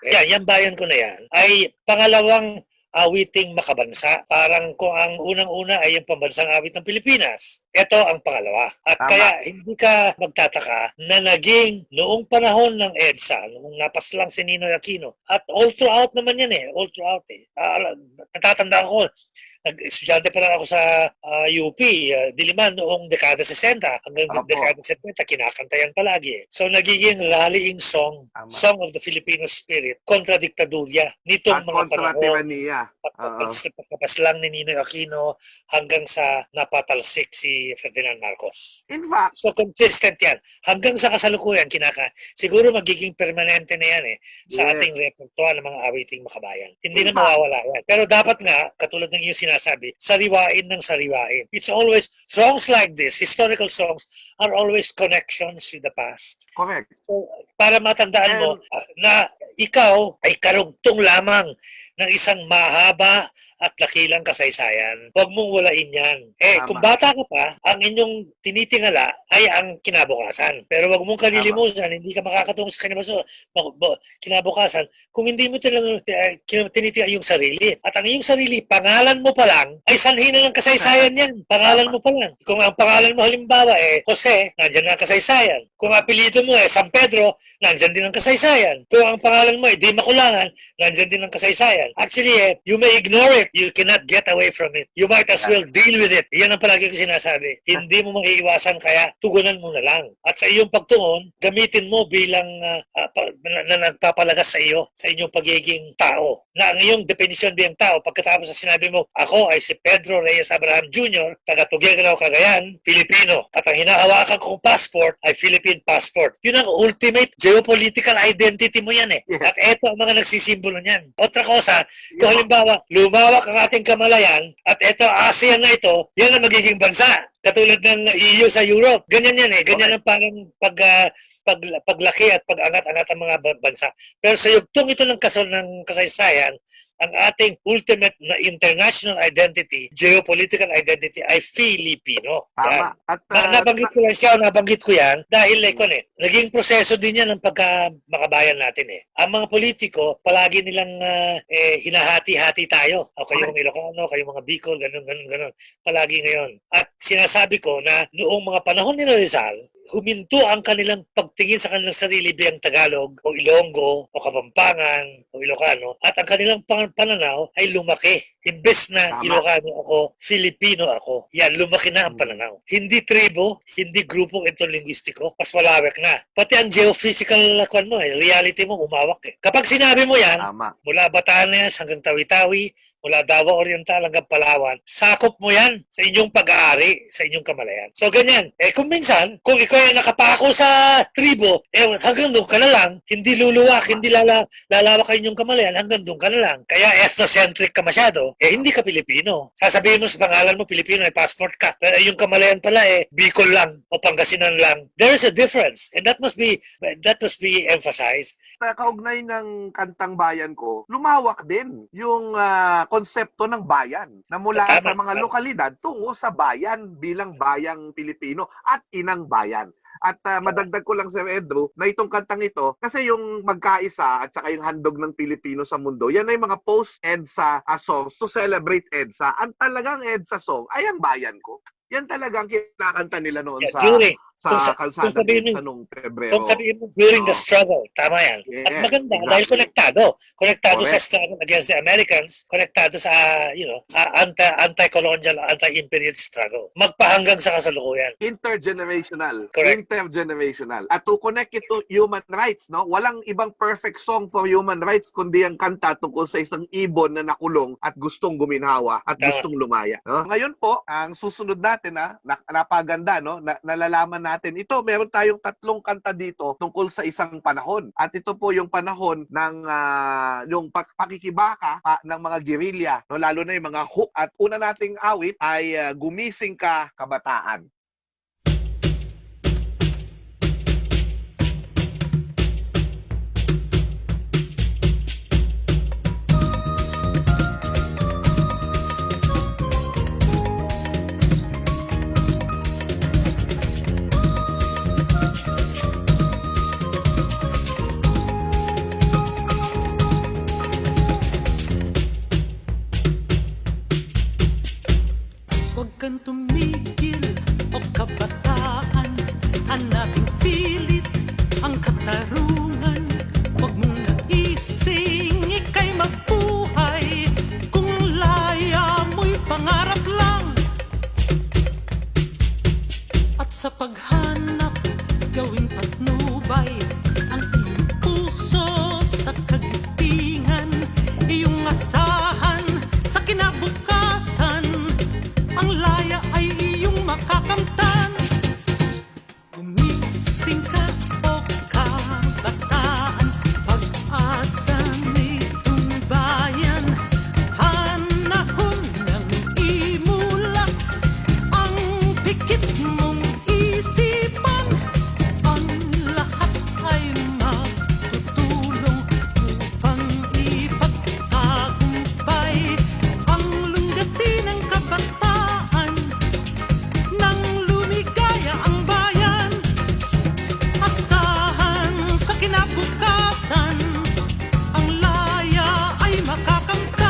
Yan bayan ko na yan, ay pangalawang awiting makabansa. Parang kung ang unang-una ay yung pambansang awit ng Pilipinas, ito ang pangalawa. At Tama. kaya hindi ka magtataka na naging noong panahon ng EDSA, noong napaslang si Ninoy Aquino, at all throughout naman yan all throughout natatandaan ko, nag-estudyante pa lang ako sa UP, Diliman noong dekada 60 hanggang Opo. dekada 70, kinakantayan palagi. So nagiging rallying song, Tama. song of the Filipino spirit, kontra diktadurya At nitong mga kontra panahon. tiraniya. Pagkapaslang ni Ninoy Aquino hanggang sa napatalsik si Ferdinand Marcos. In fact, So consistent yan. Hanggang sa kasalukuyan, siguro magiging permanente na yan sa Yes. ating repertoire ng mga awiting makabayan. Hindi na Diba? mawawala yan. Pero dapat nga, katulad ng iyong sinasabi, sariwain ng sariwain. It's always, songs like this, historical songs, are always connections with the past. correct. So, para matandaan mo na ikaw ay karugtong lamang ng isang mahaba at dakilang kasaysayan. Huwag mong walain yan. Tama. Kung bata ka pa, ang inyong tinitingala ay ang kinabukasan. Pero huwag mong kalilimutan, hindi ka makakatungo sa kinabukasan kung hindi mo tinitingala yung sarili. At ang iyong sarili, pangalan mo pa lang, ay sanhi na ng kasaysayan yan. Pangalan mo pa lang. Kung ang pangalan mo halimbawa Jose, nandyan na ang kasaysayan. Kung apelido mo San Pedro, nandyan din ang kasaysayan. Kung ang pangalan mo Di Makulangan, nandyan din ang kasaysayan. Actually, you may ignore it. You cannot get away from it. You might as well deal with it. Yan ang palagi ko sinasabi. Hindi mo maiiwasan, kaya tugunan mo na lang. At sa iyong pagtugon, gamitin mo bilang na nagpapalagas sa iyo, sa inyong pagiging tao. Na ang iyong definisyon bilang tao, pagkatapos sa sinabi mo, ako ay si Pedro Reyes Abraham Jr., taga Tuguegarao, Cagayan, Pilipino. At ang hinahawakan kong passport ay Philippine passport. Yun ang ultimate geopolitical identity mo yan Yes. At eto ang mga nagsisimbolo niyan. Otra cosa, kung halimbawa, lumawak ang ating kamalayan at eto, ASEAN na ito, yan ang magiging bansa. Katulad ng EU sa Europe. Ganyan yan Ganyan ang parang paglaki at pag-angat-angat ang mga bansa. Pero sa yugtong ito ng kasaysayan, ang ating ultimate na international identity, geopolitical identity ay Filipino. Tama. At Nabanggit ko lang siya, nabanggit ko yan dahil naging proseso din yan ng pagka-makabayan natin Ang mga politiko, palagi nilang hinahati-hati tayo. O kayong Ilocano, kayong mga Bicol, ganun. Palagi ngayon. At sinasabi ko na noong mga panahon ni Rizal, huminto ang kanilang pagtingin sa kanilang sarili bilang Tagalog o Ilonggo o Kapampangan o Ilocano at ang kanilang pananaw ay lumaki. Imbes na Tama. Ilocano ako, Filipino ako. Yan, lumaki na ang pananaw. Hindi tribo, hindi grupong interlinguistiko, mas malawak na. Pati ang geophysical reality mo umawak Kapag sinabi mo yan, tama. mula Batanes hanggang Tawi-Tawi, mula Davao Oriental hanggang Palawan, sakop mo yan sa inyong pag-aari, sa inyong kamalayan. So ganyan. Kung minsan, kung ikaw ay nakapako sa tribo, hanggang doon ka na lang, hindi luluwak, hindi lalawak ang inyong kamalayan, hanggang doon ka na lang. Kaya ethnocentric ka masyado, hindi ka Pilipino. Sasabihin mo sa pangalan mo, Pilipino, passport ka. Pero yung kamalayan pala, Bicol lang o Pangasinan lang. There is a difference. And that must be emphasized. Kaugnay ng kantang bayan ko, lumawak din yung konsepto ng bayan na mula Tama, sa mga tama. lokalidad tungo sa bayan bilang bayang Pilipino at inang bayan. At madagdag ko lang, Sir Edro, na itong kantang ito, kasi yung magkaisa at saka yung handog ng Pilipino sa mundo, yan ay mga post-EDSA songs to celebrate EDSA. Ang talagang EDSA song ay ang bayan ko. Yan talagang kinakanta nila noon sa kalsada sa noong Pebrero. Kung sabihin mo, during the struggle, tama yan. Yes, At maganda, exactly. dahil konektado sa Correct. struggle against the Americans, konektado sa, anti-colonial, anti-imperial struggle. Magpahanggang sa kasalukuyan. Intergenerational. Correct. Intergenerational. At to connect it to human rights, no? Walang ibang perfect song for human rights kundi ang kanta tungkol sa isang ibon na nakulong at gustong guminhawa at Tama. gustong lumaya. No? Ngayon po, ang susunod natin napaganda, no? Nalalaman natin. Ito, meron tayong 3 kanta dito tungkol sa isang panahon. At ito po yung panahon ng yung pakikibaka ng mga guerrilla, no? Lalo na yung mga hook. At una nating awit ay Gumising Ka, Kabataan. Sa paghanap, gawing patnubay ang iyong puso sa kagitingan, iyong asahan sa kinabukasan. Ang laya ay iyong makakamtan. Gumising ka o kabataan, pag-asa nitong bayan. Panahon ng imulak ang pikit mong isipan. Ang lahat ay magtutulong upang ipagtagumpay ang lunggatin ng kabataan. Nang lumigaya ang bayan, asahan sa kinabukasan, ang laya ay makakamtan.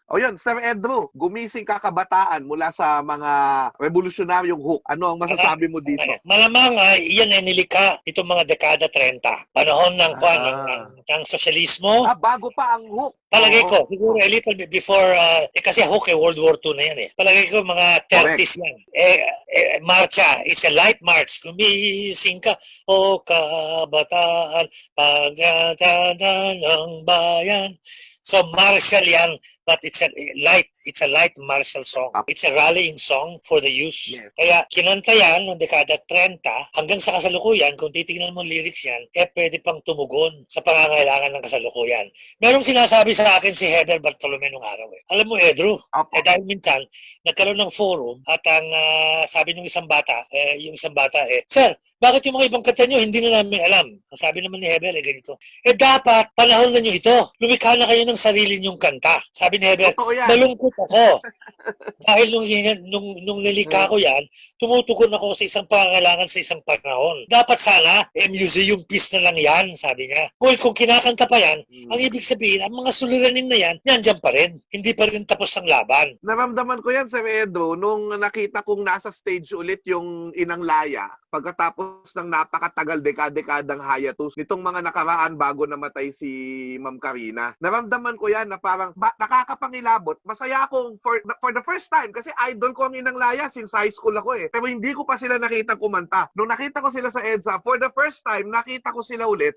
O yun, Sir Edro, gumising ka kabataan mula sa mga revolusyonaryong hook. Ano ang masasabi mo dito? Malamang iyan ay nilikha itong mga dekada 30. Panahon ng ng sosyalismo. Bago pa ang hook. Palagay ko, Oo. siguro a little bit before, kasi hook World War II na yan eh. Palagay ko mga 30s yan. Marcha, it's a light march. Gumising ka, o kabataan, pagdadaan ng bayan. So martial yan, but it's a light martial song. It's a rallying song for the youth. Yes. Kaya kinanta yan noong dekada 30 hanggang sa kasalukuyan, kung titingnan mo lyrics yan, pwede pang tumugon sa pangangailangan ng kasalukuyan. Merong sinasabi sa akin si Heather Bartolome nung araw eh. Alam mo, Edro, dahil minsan nagkaroon ng forum at ang sabi ng isang bata, Sir, bakit yung mga ibang kanta nyo hindi na namin alam? Ang sabi naman ni Heather ganito, dapat panahon na nyo ito. Lumikha na kayo ng sarili nyong kanta. Sabi ni Heather, malungkot ako. Dahil nung nilikha ko yan, tumutugon ako sa isang pangangailangan sa isang panahon. Dapat sana, museum piece na lang yan, sabi niya. Well, kung kinakanta pa yan, ang ibig sabihin, ang mga suliranin na yan, nandyan pa rin. Hindi pa rin tapos ang laban. Naramdaman ko yan, Sir Edo, nung nakita kong nasa stage ulit yung Inang Laya pagkatapos ng napakatagal dekadang hiatus nitong mga nakaraan bago namatay si Ma'am Karina. Naramdaman ko yan na parang nakakapangilabot. Masaya akong for the first time kasi idol ko ang Inang Laya since high school ako eh. Pero hindi ko pa sila nakita kumanta. Nung nakita ko sila sa EDSA, for the first time nakita ko sila ulit.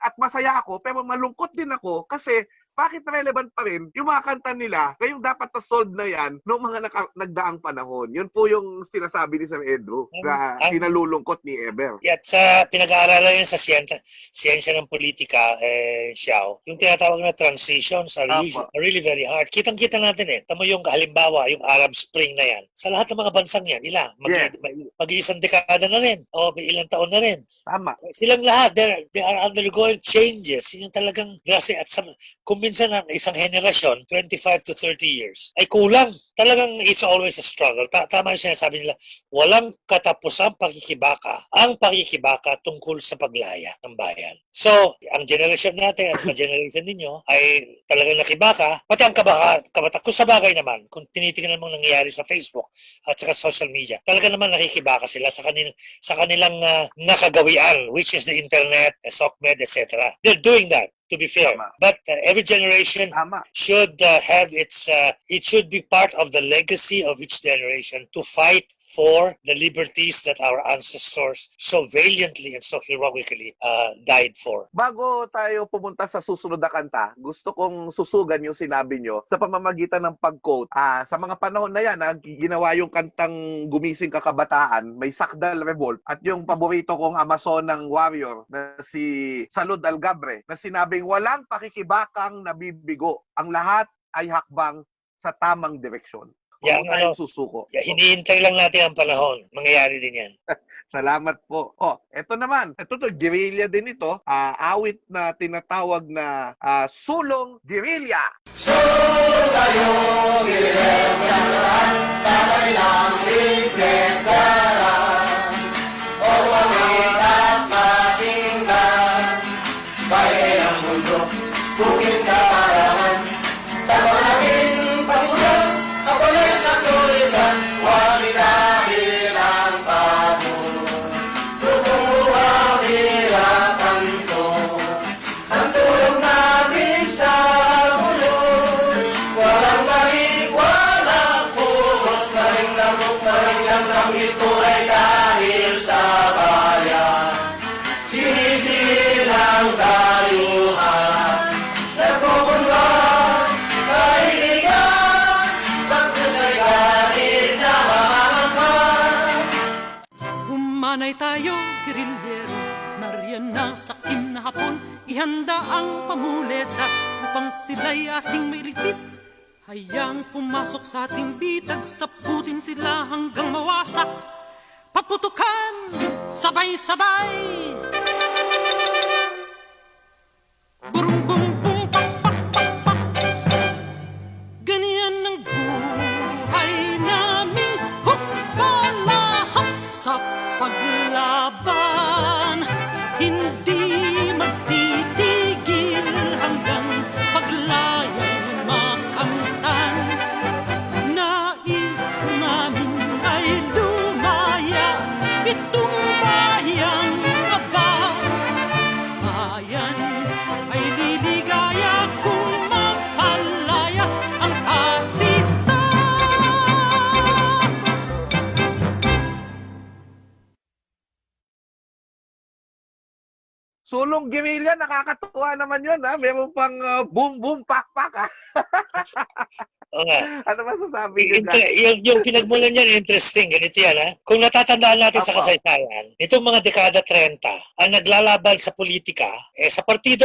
At masaya ako, pero malungkot din ako kasi bakit relevant pa rin yung mga kanta nila ngayong dapat na-solve na yan noong mga nagdaang panahon. Yun po yung sinasabi ni Sir Edo na kinalulungkot ni Eber. At sa pinag-aaralan yan sa siyensya ng politika, Xiao, yung tinatawag na transitions are really very hard. Kitang-kita natin eh. Tamo yung halimbawa, yung Arab Spring na yan. Sa lahat ng mga bansang yan, mag-iisang dekada na rin. O may ilang taon na rin. Tama. Silang lahat, they are undergoing changes. Yung talagang drastic at kung minsan ang isang henerasyon, 25 to 30 years, ay kulang. Talagang it's always a struggle. Tama yung sinasabi nila, walang katapusang pakikibaka. Ang pakikibaka tungkol sa paglaya ng bayan. So, ang generation natin at sa generation ninyo ay talagang nakibaka, pati ang kabata. Kung sa bagay naman, kung tinitingnan mo nangyayari sa Facebook at sa social media, talaga naman nakikibaka sila sa kanilang nakagawian, which is the internet, SOCMED, etc. They're doing that, to be fair. But every generation should have it should be part of the legacy of each generation to fight for the liberties that our ancestors so valiantly and so heroically died for. Bago tayo pumunta sa susunod na kanta, gusto kong susugan yung sinabi nyo sa pamamagitan ng pag-quote. Sa mga panahon na yan, ginawa yung kantang Gumising Ka Kabataan, may Sakdal Revolt, at yung paborito kong Amazonang warrior na si Salud Algabre, na sinabing walang pakikibakang nabibigo. Ang lahat ay hakbang sa tamang direksyon. Huwag tayong susuko. Hinihintay lang natin ang panahon. Mangyayari din yan. Salamat po. Ito naman. Ito guerrilla din ito. Awit na tinatawag na Sulong Guerrilla. Sulong tayo, guerrilla, para ilang ligredaran. O wangit at masinggan, bayan ang mundo, bukid na parahan. Tabahin, pagsusas, kapalis na tulisan, wangit na bilang pagod. Tukong buwang hirapan ko, ang sulong namin sa mulo, walang balik, walang Mabuhay tayo, gerilyero. Nariyan na sa kinahapon, ihanda ang pamulesa upang sila'y ating mailigpit. Hayang pumasok sa ating bitag, saputin sila hanggang mawasak. Paputukan, sabay-sabay. Burum bum bum pak pak pak pak. Ganyan ang buhay namin, hukbalahap sa paglaban. Hindi magtitigil hanggang paglaya'y makamtan. Nais namin ay lumaya itong bayang aba. Bayan ay liligaya kung mapalayas ang asista. Sulong Guerrilla, nakakatuwa naman yun, ha? Meron pang boom boom pak pak, ha? Oo nga. Ano masasabi niyo dyan? Yung pinagmulan niyan, interesting. Ganito yan, ha? Kung natatandaan natin sa Apo. kasaysayan, itong mga dekada 30, ang naglalaban sa politika, sa partido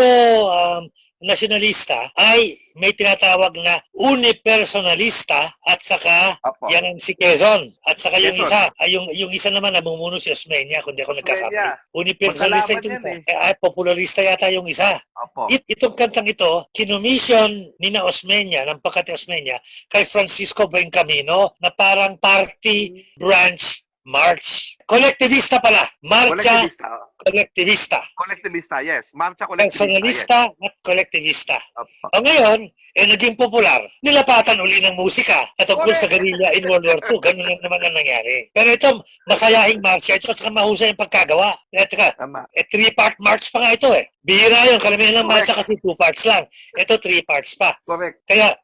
nasyonalista ay may tinatawag na unipersonalista at saka Apo. yan ang si Quezon. At saka yung Quezon. isa, yung isa naman namumuno si Osmeña, kung di ako nagkakamali. Osmeña. Unipersonalista Magkalaban yung isa. yan, Ay, popularista yata yung isa. Opo. Itong kantang ito, kinumission ni na Osmeña, ng Pagkati Osmeña, kay Francisco Bencamino na parang party branch march. Kolektivista pala. Marcha Kolektivista. kolektivista. Kolektivista, yes. Marcha kolektivista, yes. Personalista at kolektivista. Opo. O ngayon, naging popular. Nilapatan uli ng musika at tungkol sa guerrilla in World War II. Ganun lang naman ang nangyari. Pero ito, masayahing marcha ito at saka mahusay ang pagkagawa. At saka, Tama. 3-part march pa nga ito eh. Bihira yun. Karamihan ng marcha kasi 2 parts lang. Ito 3 parts pa. Correct. Kaya,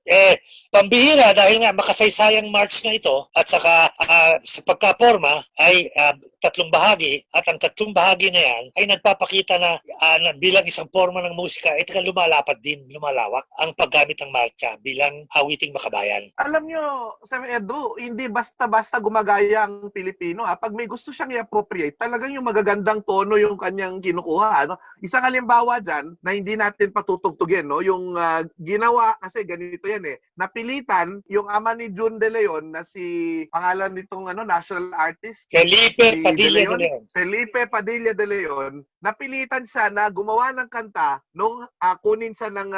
pambihira dahil nga makasaysayang march na ito at saka sa pagkaporma ay 3 bahagi at ang 3 bahagi na yan ay nagpapakita na bilang isang forma ng musika ay lumalapad din, lumalawak ang paggamit ng marcha bilang awiting makabayan. Alam nyo, Sir Edu, hindi basta-basta gumagaya ang Pilipino. Pag may gusto siyang i-appropriate, talagang yung magagandang tono yung kanyang kinukuha. Ano? Isang halimbawa dyan na hindi natin patutugtugin, no? Yung ginawa, kasi ganito yan napilitan yung ama ni June De Leon na si pangalan nitong national artist. Felipe Si Padilla De de Leon. Felipe Padilla de Leon, napilitan siya na gumawa ng kanta nung kunin siya ng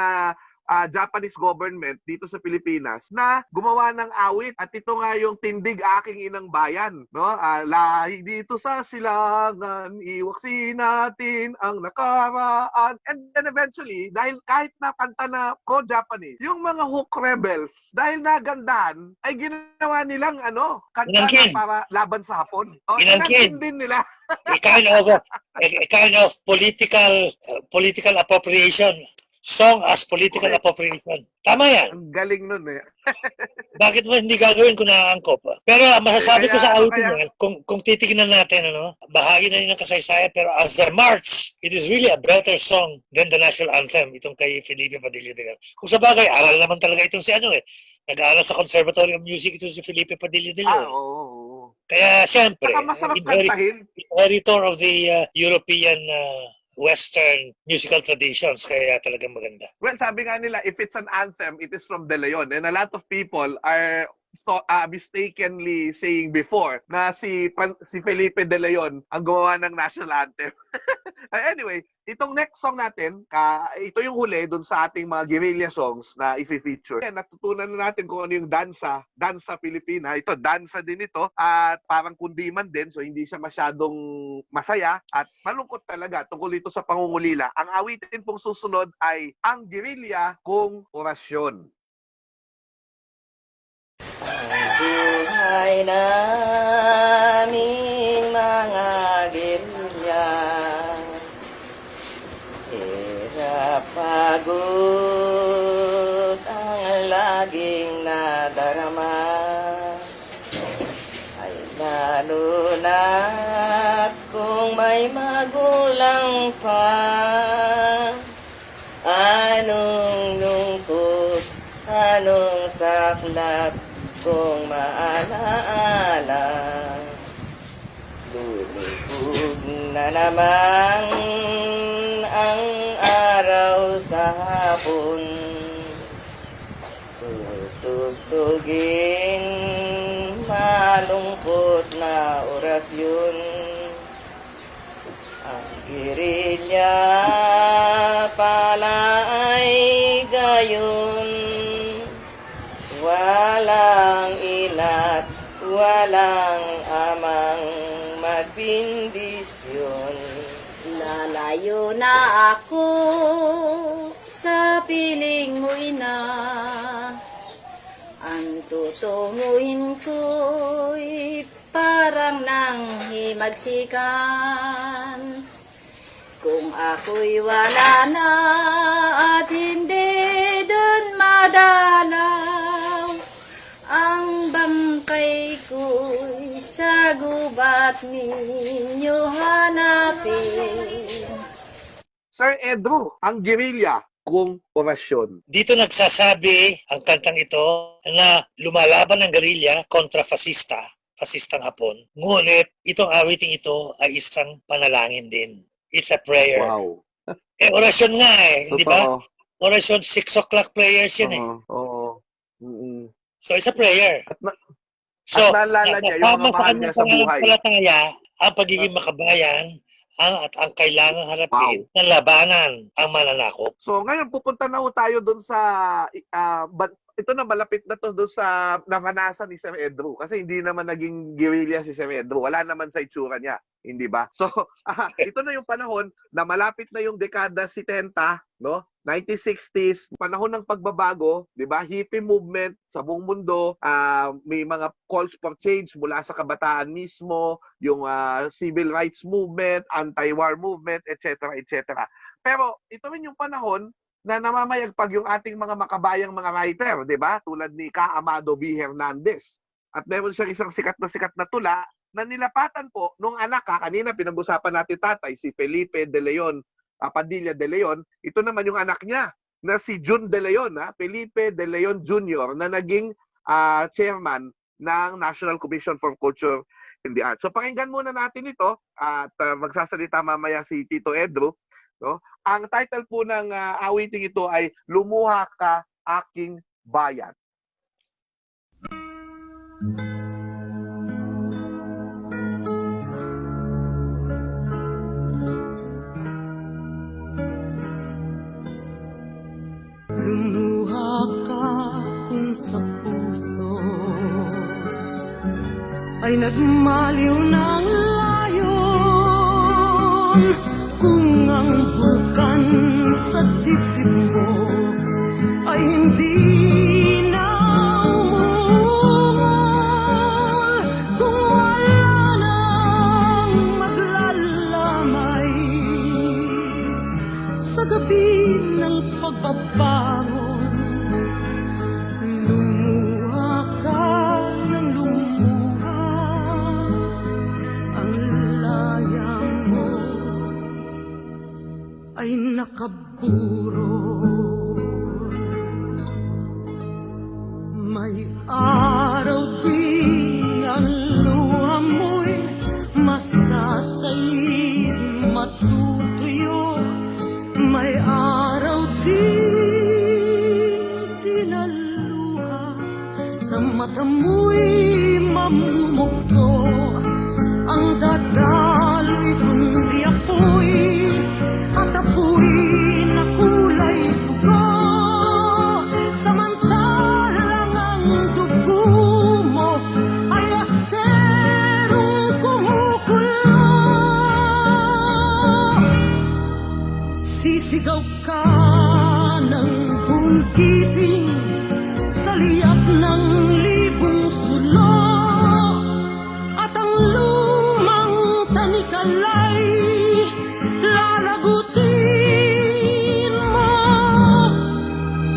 Japanese government dito sa Pilipinas na gumawa ng awit at ito nga yung Tindig Aking Inang Bayan, no? Lahi dito sa silangan, iwaksi natin ang nakaraan. And then eventually, dahil kahit na kanta na pro-Japanese, yung mga hook rebels, dahil nagandahan, ay ginawa nilang kanta Inangkin. na para laban sa Hapon. Inangkin. Inangkin din nila. A kind of political appropriation. Song as political Correct. appropriation. Tama yan. Ang galing nun Bakit mo hindi gagawin kung naaangkop? Pero masasabi ko sa awitin yan, kung titignan natin, bahagi na rin ng kasaysayan, pero as the march, it is really a better song than the national anthem, itong kay Felipe Padilla de Leon. Kung sa bagay, aral naman talaga itong si nag-aaral sa Conservatory of Music itong si Felipe Padilla de Leon. Oo. Kaya siyempre, Saka masarap kantahin. inheritor of the European Western musical traditions, kaya talagang maganda. Well, sabi nga nila, if it's an anthem, it is from De Leon. And a lot of people are mistakenly saying before na si Felipe De Leon ang gumawa ng national anthem. Anyway, itong next song natin, ito yung huli dun sa ating mga guerrilla songs na i-feature. Natutunan na natin kung ano yung dansa Pilipina. Ito, dansa din ito at parang kundiman din, so hindi siya masyadong masaya at malungkot talaga tungkol ito sa pangungulila. Ang awitin pong susunod ay Ang Guerrilla Kong Orasyon. Buhay naming mga gerilya, hirap pagod ang laging nadarama, ay lalo na't kung may magulang pa. Anong lungkot, anong saklap kung maalaala, lulubog naman ang araw sa hapon. Tutugtugin malungkot na orasyon. Ang gerilya pala ay gayon. Walang ina't walang amang magbindisyon. Lalayo na ako sa piling mo, ina. Ang tutunguhin ko'y parang nang himagsikan. Kung ako'y wala na at hindi dun madalaw, ang bangkay ko'y sa gubat ninyo hanapin. Sir Edro, ang gerilya kung orasyon. Dito nagsasabi ang kantang ito na lumalaban ng gerilya kontra fasistang Hapon. Ngunit itong awiting ito ay isang panalangin din. It's a prayer. Wow. Orasyon nga di ba? Totoo. Orasyon, 6 o'clock prayers yan Oo. Mm-mm. So it's a prayer. At naalala niya yung mga mahal niya sa buhay. Palataya, ang pagiging makabayan, ang kailangang harapin ng labanan ang mananakop. So ngayon pupunta na ho tayo doon sa ito na malapit na to doon sa naranasan ni Sir Edro kasi hindi naman naging guerrilla si Sir Edro. Wala naman sa itsura niya, hindi ba? So ito na yung panahon na malapit na yung dekada 70, no? 1960s, panahon ng pagbabago, 'di ba? Hippie movement sa buong mundo, may mga calls for change mula sa kabataan mismo, yung civil rights movement, anti-war movement, etc., etc. Pero ito rin yung panahon na namamayagpag yung ating mga makabayang mga writer, 'di ba? Tulad ni Ka Amado B. Hernandez. At meron siyang isang sikat na tula na nilapatan po nung anak, kanina pinag-usapan natin tatay, si Felipe De Leon, Padilla De Leon. Ito naman yung anak niya na si Jun De Leon, Felipe De Leon Jr. na naging chairman ng National Commission for Culture in the Arts. So pakinggan muna natin ito at magsasalita mamaya si Tito Edro. No? Ang title po ng awiting ito ay Lumuha Ka Aking Bayan. Lumuha ka kung sa puso ay nagmaliw ng layon. Kung ang bulkan sa dibdib mo ay hindi na umungol, kung wala nang maglalamay sa gabi ng pagbabangon, lumuha ka ng lumuha, ang layang mo ay nakaburo. May araw din ang luha mo'y masasayid, matutuyo. May araw din tinaluha, sa mata mo'y mamumukto. Ang dadaloy kundi apoy, at apoy na kulay dugo. Samantalang ang dugo mo ay aserong kumukulo. Sisigaw ka ng bungkiting sa liyap ng libong sulo, at ang lumang tanikalay lalagutin mo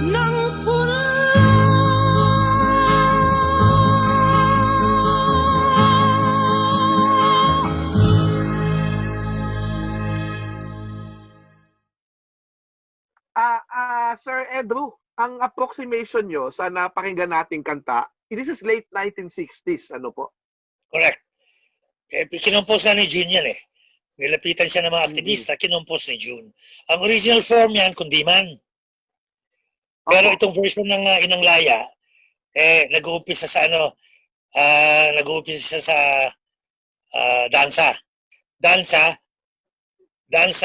ng pula. Sir Edro, ang approximation nyo sa napakinggan nating kanta, this is late 1960s, ano po? Correct. Kinompose na ni Jean yan Nilapitan siya ng mga aktivista, kinompose ni June. Ang original form yan, Kundiman. Pero Opo. itong version ng Inang Laya, nag-uumpisa sa nag-uumpisa siya sa dansa. Dansa,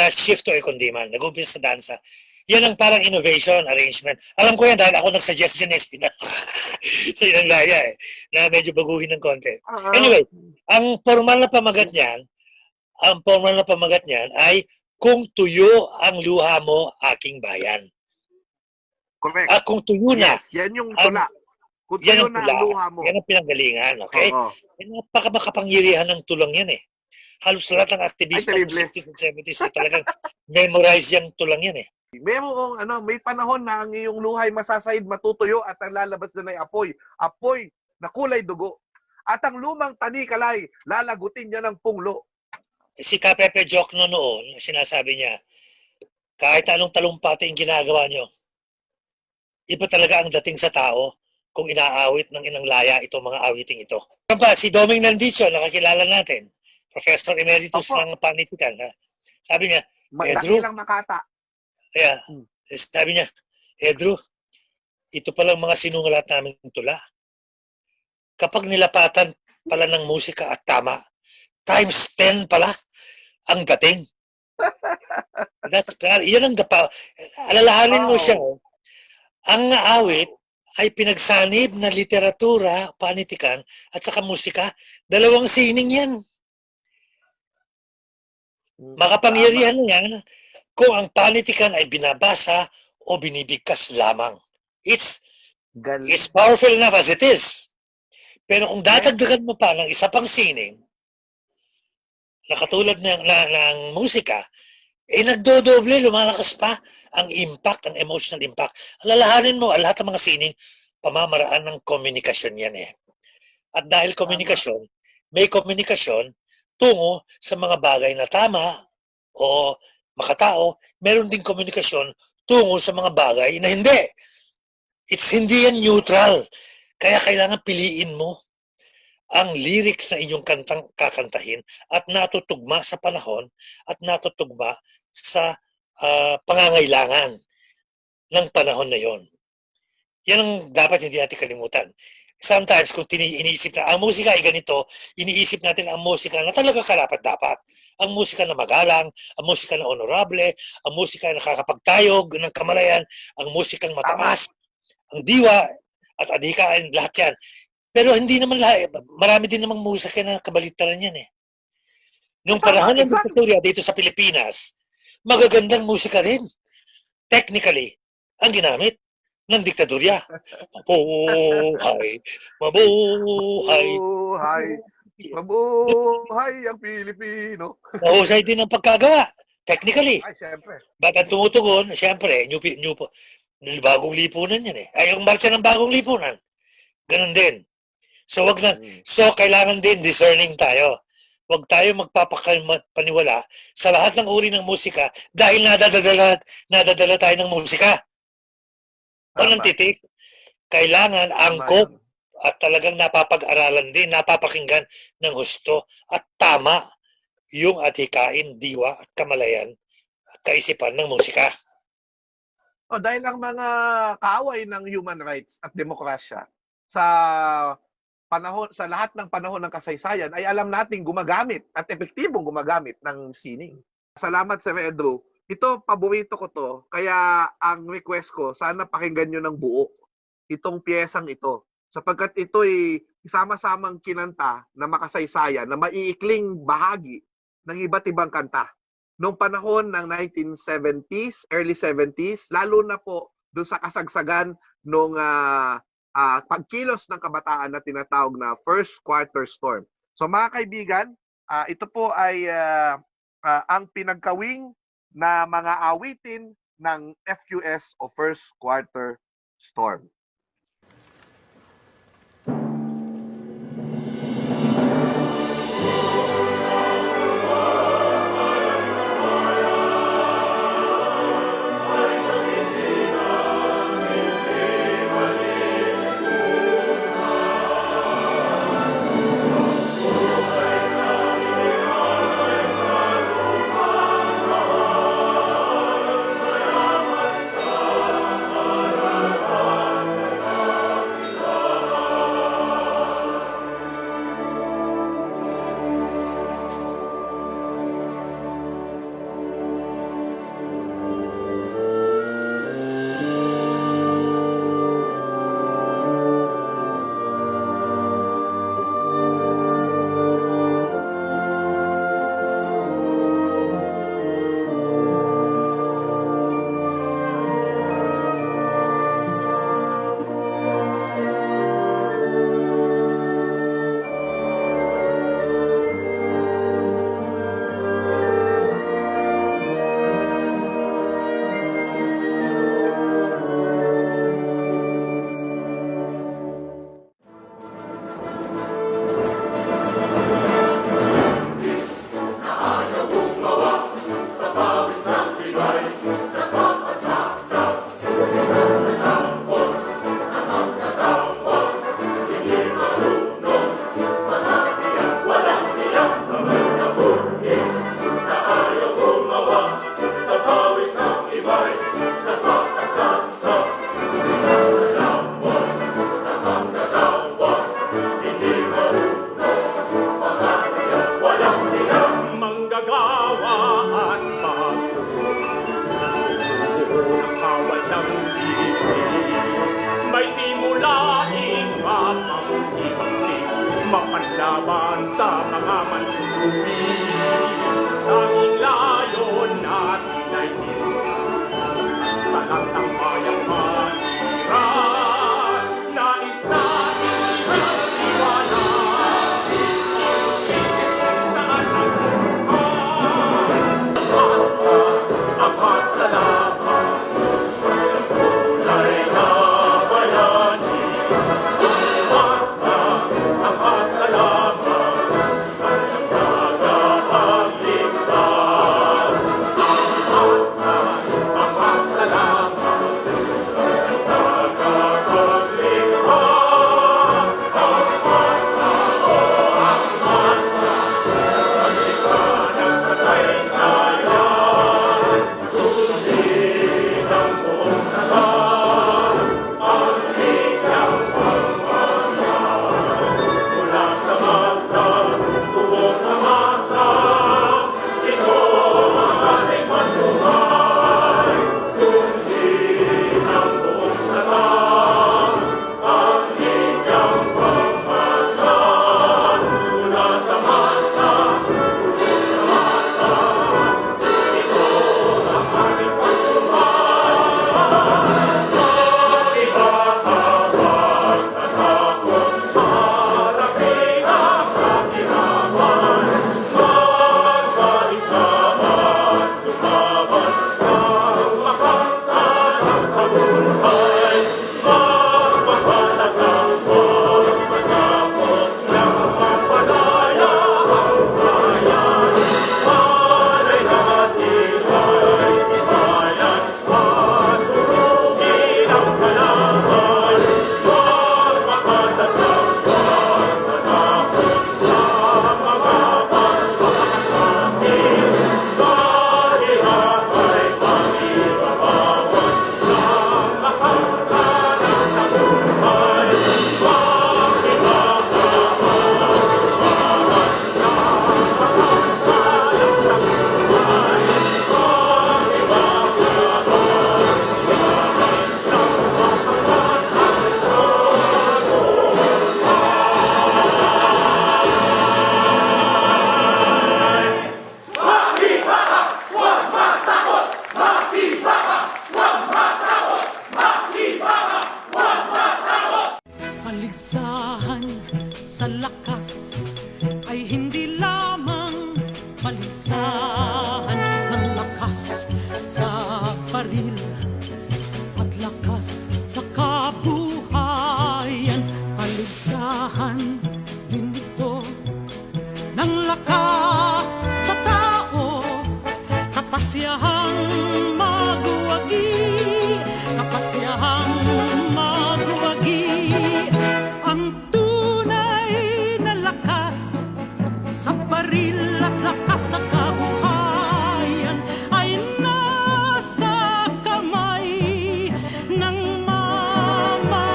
shift to Kundiman. Nag-uumpisa sa dansa. Yan ang parang innovation, arrangement. Alam ko yan dahil ako nag-suggest dyan sa Inang Laya na medyo baguhin ng konti. Anyway, ang formal na pamagat niyan, ay kung tuyo ang luha mo, aking bayan. Correct. Kung tuyo na, Yes, yan yung tula. Kung yan tuyo ang na tula. ang luha mo. Yan ang pinanggalingan, okay? Oo. Napaka-makapangyarihan ng tulang yan eh. Halos lahat ng aktivista Ay, ng terrible. 60s and 70s talagang memorize yung tulang yan eh. May panahon na ang iyong luhay masasayid, matutuyo at ang lalabas na ay apoy. Apoy na kulay dugo. At ang lumang tanikalay, lalagutin niya ng punglo. Si Kapepe Joke noon, sinasabi niya, kahit anong talumpati yung ginagawa nyo, iba talaga ang dating sa tao kung inaawit ng Inang Laya itong mga awiting ito. Si Doming Nandicho, nakakilala natin, Professor Emeritus Opo. ng Panitikan. Sabi niya, Pedro, Dakilang makata. sabi niya, Pedro, ito palang mga sinulat namin tula. Kapag nilapatan pala ng musika at tama, times 10 pala ang dating. Yan ang alalahanin mo siya. Ang awit ay pinagsanib na literatura, panitikan, at saka musika. Dalawang sining yan. Makapangyarihan na yan kung ang panitikan ay binabasa o binibigkas lamang. It's powerful enough as it is. Pero kung dadagdagan mo pa ng isa pang sining, na katulad ng musika, nagdodoble, lumalakas pa ang impact, ang emotional impact. Alalahanin mo, lahat ng mga sining, pamamaraan ng komunikasyon yan eh. At dahil komunikasyon, may komunikasyon tungo sa mga bagay na tama o makatao, meron ding komunikasyon tungo sa mga bagay na hindi. Hindi yan neutral. Kaya kailangan piliin mo ang lyrics na inyong kakantahin at natutugma sa panahon at natutugma sa pangangailangan ng panahon na yon. Yan ang dapat hindi natin kalimutan. Sometimes kung iniisip na ang musika ay ganito, iniisip natin ang musika na talaga karapat-dapat. Ang musika na magalang, ang musika na honorable, ang musika na nakakapagtayog ng kamalayan, ang musikang mataas, ang diwa at adhikaan, lahat yan. Pero hindi naman lahat, marami din namang musika na kabaliktaran yan eh. Nung panahon ng diktatorya dito sa Pilipinas, magagandang musika rin. Technically, ang ginamit ng diktadorya. Mabuhay, mabuhay. Mabuhay ang Pilipino. Mahusay din ang pagkagawa. Technically. Ay, siyempre. Ba't ang tumutugon, siyempre, bagong lipunan yan eh. Ay, yung marcha ng bagong lipunan. Ganun din. So kailangan din discerning tayo. Huwag tayo magpapaniwala sa lahat ng uri ng musika dahil nadadala tayo ng musika. Walang titik. Kailangan angkop at talagang napapag-aralan din, napapakinggan ng husto at tama yung adhikain, diwa at kamalayan at kaisipan ng musika. Dahil ang mga kaaway ng human rights at demokrasya sa lahat ng panahon ng kasaysayan ay alam nating gumagamit at epektibong gumagamit ng sining. Salamat Sir Pedro. Ito, paborito ko to. Kaya ang request ko, sana pakinggan nyo ng buo itong piyesang ito. Sapagkat ito'y sama-samang kinanta na makasaysayan, na maiikling bahagi ng iba't ibang kanta. Noong panahon ng 1970s, early 70s, lalo na po doon sa kasagsagan ng pagkilos ng kabataan na tinatawag na First Quarter Storm. So mga kaibigan, ito po ay ang pinagkawing na mga awitin ng FQS o First Quarter Storm. mga manlulumi. Tanging layon natin ay sa lang ng bayang maniran. Nais natin ihaliwanag isip kung saan nagbubuhan. Ang masalamat tunay na bayani. Ang masalamat tagapagligtas. Ang masalamat Paligsahan sa lakas ay hindi lamang paligsahan ng lakas sa baril at lakas sa kabuhayan. Paligsahan din ito ng lakas sa tao, kapasyahang maguwagi, kapasyahang maguwagi. Ang tunay na lakas sa baril at lakas sa kabuhayan ay nasa kamay ng mamamayan.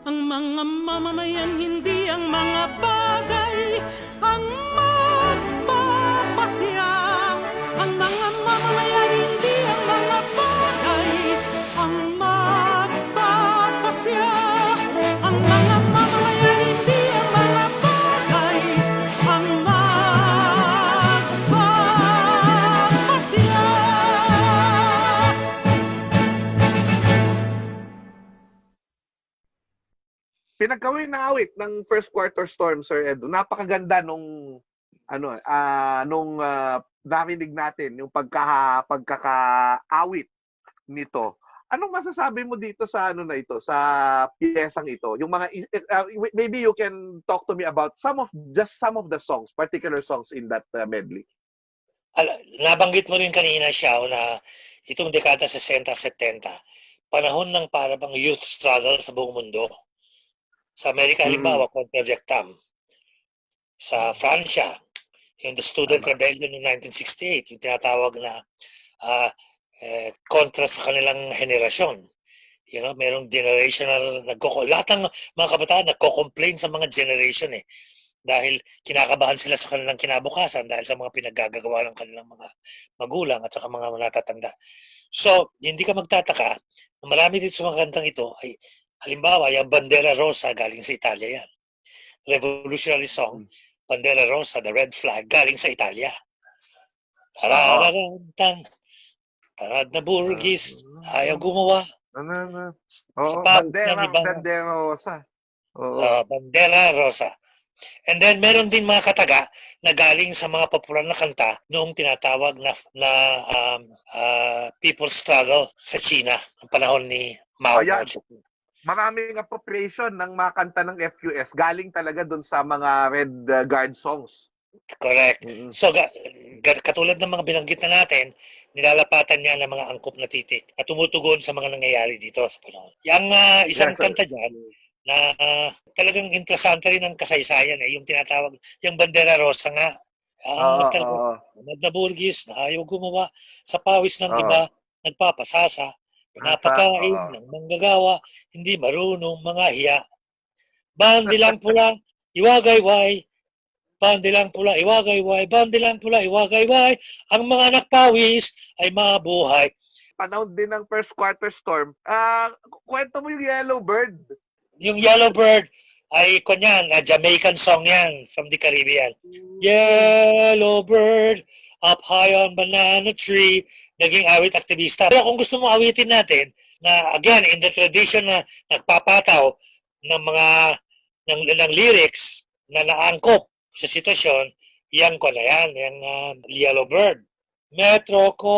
Ang mga mamamayan, hindi ang mga bagay ang magpapasya. Ang mga mamamayan, hindi ang mga bagay ang magpapasya. Ang mga mamamayan, hindi ang mga bagay ang magpapasya. Pinagkawin na awit ng first quarter storm, Sir Edu. Napakaganda nung narinig natin yung pagkakaawit nito. Anong masasabi mo dito sa sa piyesang ito? Yung mga maybe you can talk to me about some of the songs, particular songs in that medley. Nabanggit mo rin kanina siya na itong dekada 60-70, panahon ng para bang youth struggle sa buong mundo. Sa Amerika, halimbawa, kontra Vietnam. Sa Francia, yung The Student Rebellion in 1968, yung tinatawag na kontra sa kanilang henerasyon. You know, merong generational, lahat ng mga kabataan nagko-complain sa mga generation dahil kinakabahan sila sa kanilang kinabukasan dahil sa mga pinaggagawa ng kanilang mga magulang at saka mga natatanda. So, hindi ka magtataka na marami dito sa mga kantang ito ay halimbawa, yung Bandera Rosa galing sa Italia yan. revolutionary song, Bandera Rosa, the Red Flag, galing sa Italia. Tarararantang, tarad na Burgis, ayaw gumawa. Oo, pawis bandera, ng iba. bandera rosa. Oo. Bandera Rosa. And then meron din mga kataga na galing sa mga popular na kanta noong tinatawag na people's struggle sa China ng panahon ni Mao Ayan. Zedong. Maraming appropriation ng mga kanta ng FQS galing talaga doon sa mga Red Guard songs. Correct. Mm-mm. So katulad ng mga binanggit na natin, nilalapatan niya ng mga angkop na titik at tumutugon sa mga nangyayari dito sa panahon. Yung isang Yes, sir. kanta dyan na talagang interesante rin ang kasaysayan yung tinatawag, yung Bandera Rosa nga. Oo, Talagang na Burgis na ayaw gumawa sa pawis ng Oo. iba, nagpapasasa, pinapakain Oo. ng manggagawa, hindi marunong mga hiya. Bandilang pula, iwagayway, bandilang pula, iwagayway, bandilang pula, iwagayway, ang mga nagpawis ay mabuhay. Panahon din ng first quarter storm. Kwento mo yung Yellow Bird. Yung Yellow Bird ay kunyan, Jamaican song yan from the Caribbean. Yellow bird up high on banana tree, naging awit aktivista. Pero kung gusto mo awitin natin, na again, in the tradition na nagpapataw ng mga ng lyrics na naangkop sa sitwasyon, yan ko na yan, yung Yellow Bird. Metro ko,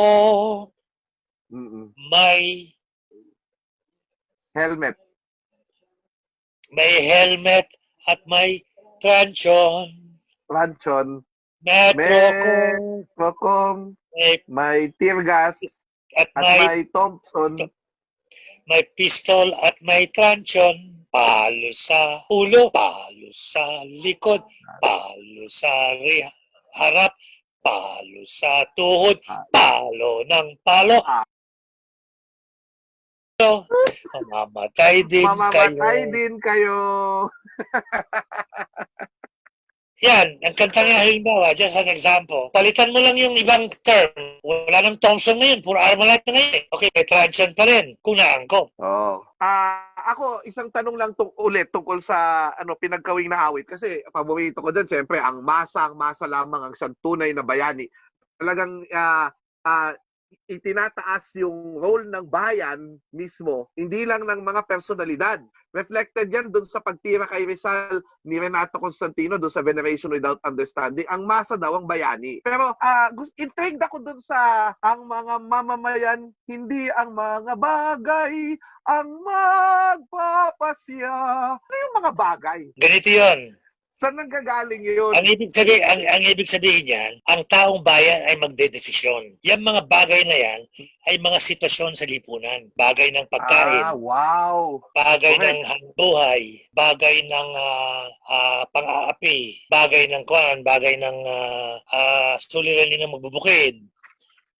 may Helmet. helmet at may truncheon. Ranchon. Metro ko, Procom. May tear gas. at At may may Thompson. may pistol at may truncheon. Palo sa ulo, palo sa likod, palo sa harap, palo sa tuhod, palo ng palo. Mamamatay din Mamamatay kayo. din kayo. Yan, ang kanta nga halimbawa, just an example. Palitan mo lang yung ibang term. Wala nang Thompson ngayon, puro Armalite na ngayon. Okay, may truncheon pa rin, kung naangkop. Oh. Ako, isang tanong lang ulit tungkol sa pinagkawing na awit. Kasi paborito ko dyan, siyempre, ang masa lamang ang siyang tunay na bayani. Talagang itinataas yung role ng bayan mismo, hindi lang ng mga personalidad. Reflected yan doon sa pagtira kay Rizal ni Renato Constantino doon sa Veneration Without Understanding. Ang masa daw ang bayani. Pero intrigued ako doon sa ang mga mamamayan, hindi ang mga bagay ang magpapasya. Ano yung mga bagay? Ganito yun. Saan nanggagaling yun? Ang ibig sabihin niyan, ang taong bayan ay magdedesisyon. Yung mga bagay na yan ay mga sitwasyon sa lipunan. Bagay ng pagkain, Wow! bagay Correct. ng buhay, bagay ng pang-aapi, bagay ng bagay ng suliranin ng magbubukid.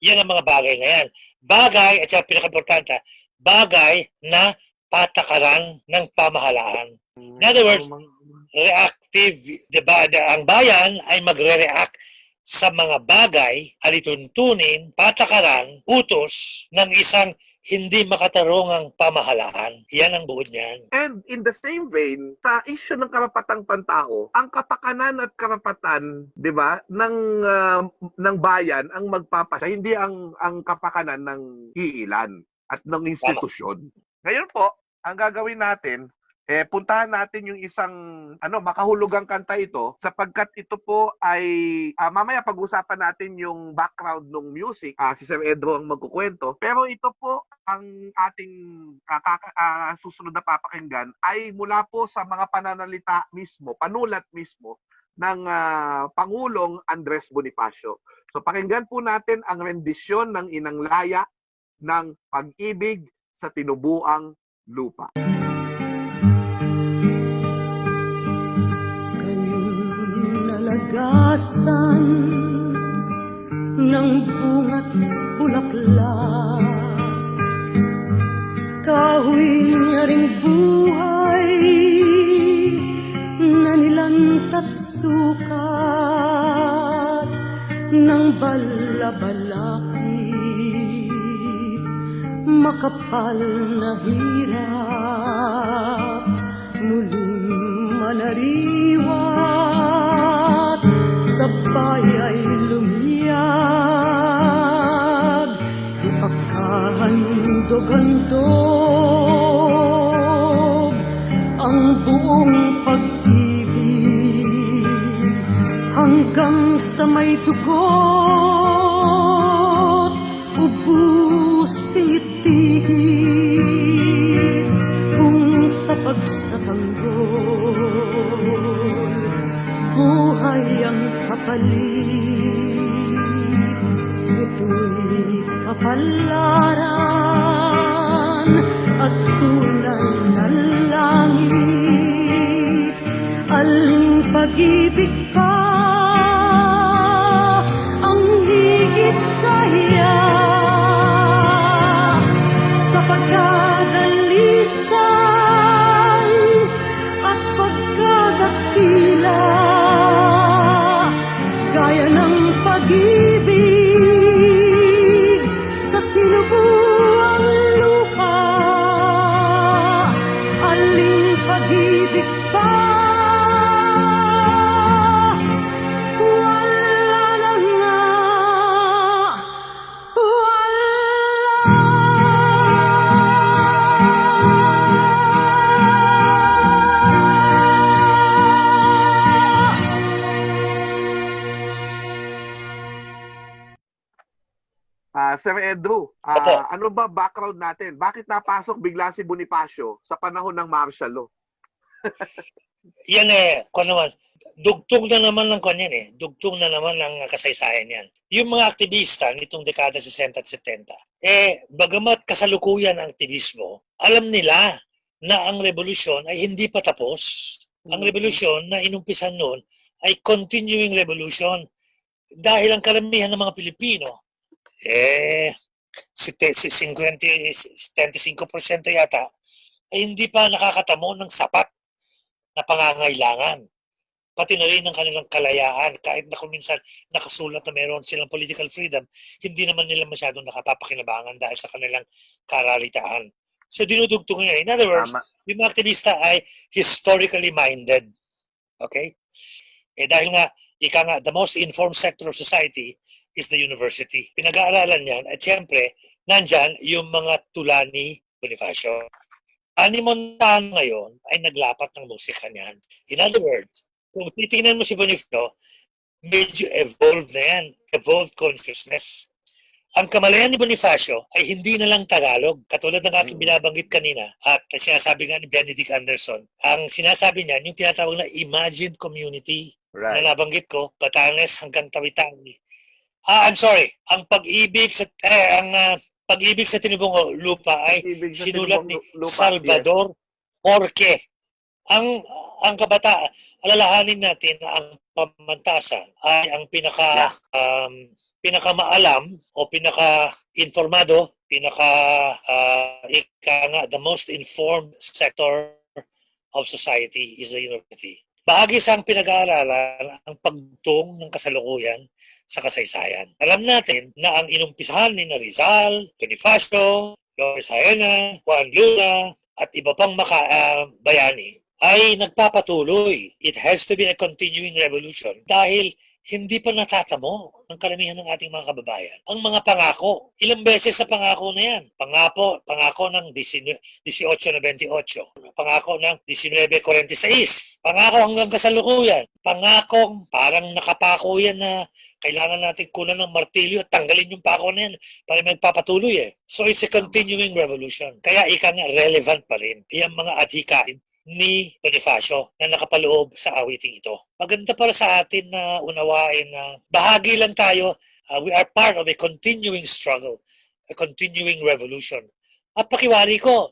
Yan ang mga bagay na yan. Bagay, at saka pinaka-importante, bagay na patakaran ng pamahalaan. In other words, reactive, diba? Ang bayan ay magre-react sa mga bagay, alituntunin, patakaran, utos ng isang hindi makatarungang pamahalaan. Yan ang buod niyan. And in the same vein, sa issue ng karapatang pantao, ang kapakanan at karapatan, 'di ba, ng bayan ang magpapasya, hindi ang kapakanan ng iilan at ng institusyon. Ngayon po, ang gagawin natin, puntahan natin yung isang makahulugang kanta ito sapagkat ito po ay mamaya pag-usapan natin yung background ng music. Si Sir Edro ang magkukwento. Pero ito po ang ating susunod na papakinggan ay mula po sa mga pananalita mismo, panulat mismo ng Pangulong Andres Bonifacio. So pakinggan po natin ang rendisyon ng Inang Laya ng Pag-ibig sa Tinubuang Lupa. Nalagasan ng bunga't bulaklak, kahoy na ring buhay na nilantat sukat ng balabalakid, makapal na hirap muling nariwat, sabay ay lumiyag, ipagkahandog-handog ang buong pag-ibig hanggang sa may dugot, ubusin itigis kung sa pagtatanggol buhay ang kapalit. Ito'y kapalaran at tunay na langit. Aling pag-ibig pa ang higit kaya sa pagkadalisay at pagkadakila, gaya ng pag-ibig sa tinubuang lupa. Aling pag-ibig pa wala na nga, Sir Andrew, Opo. ano ba background natin? Bakit napasok bigla si Bonifacio sa panahon ng martial law? Yan kung naman, dugtong na naman ng kanyan dugtong na naman ng kasaysayan yan. Yung mga aktivista nitong dekada 60 at 70, bagamat kasalukuyan ang aktivismo, alam nila na ang revolusyon ay hindi pa tapos. Ang revolusyon na inumpisan noon ay continuing revolution. Dahil ang karamihan ng mga Pilipino, 75% yata, ay hindi pa nakakatamo ng sapat na pangangailangan. Pati na rin ng kanilang kalayaan, kahit na kung minsan nakasulat na meron silang political freedom, hindi naman nila masyadong nakapapakinabangan dahil sa kanilang karalitaan. So dinudugtong nila. In other words, Tama. yung mga aktivista ay historically minded. Okay? Dahil nga, ika nga, the most informed sector of society is the university. Pinag-aaralan yan at siyempre, nandyan yung mga tula ni Bonifacio. Ani Montano ngayon ay naglapat ng musika niyan. In other words, kung titingnan mo si Bonifacio, medyo evolved na yan. Evolved consciousness. Ang kamalayan ni Bonifacio ay hindi na lang Tagalog. Katulad ng aking binabanggit kanina at sinasabi nga ni Benedict Anderson, ang sinasabi niya, yung tinatawag na imagined community Right. na nabanggit ko, Batanes hanggang Tawi-Tawi. I'm sorry, ang pag-ibig sa pag-ibig sa tinubong lupa ay Pag-ibig sa sinulat ni tinubong lupa, Salvador Jorge. Ang kabataan, alalahanin natin na ang pamantasan ay ang pinakamaalam o pinaka-informado, the most informed sector of society is the university. Bahagi sa ang pinag-aaralan ang pagtong ng kasalukuyan sa kasaysayan. Alam natin na ang inumpisahan ni Rizal, Bonifacio, Loris Jaena, Juan Luna, at iba pang bayani ay nagpapatuloy. It has to be a continuing revolution dahil hindi pa natatamo ng karamihan ng ating mga kababayan ang mga pangako. Ilang beses sa pangako na yan. Pangako ng 1898, pangako ng 1946, pangako hanggang kasalukuyan, pangakong parang nakapako yan na kailangan natin kunan ng martilyo at tanggalin yung pako na yan para magpapatuloy So it's a continuing revolution. Kaya ika nga relevant pa rin. Iyang mga adhikain ni Bonifacio na nakapaloob sa awiting ito. Maganda para sa atin na unawain na bahagi lang tayo, we are part of a continuing struggle, a continuing revolution. At pakiwari ko,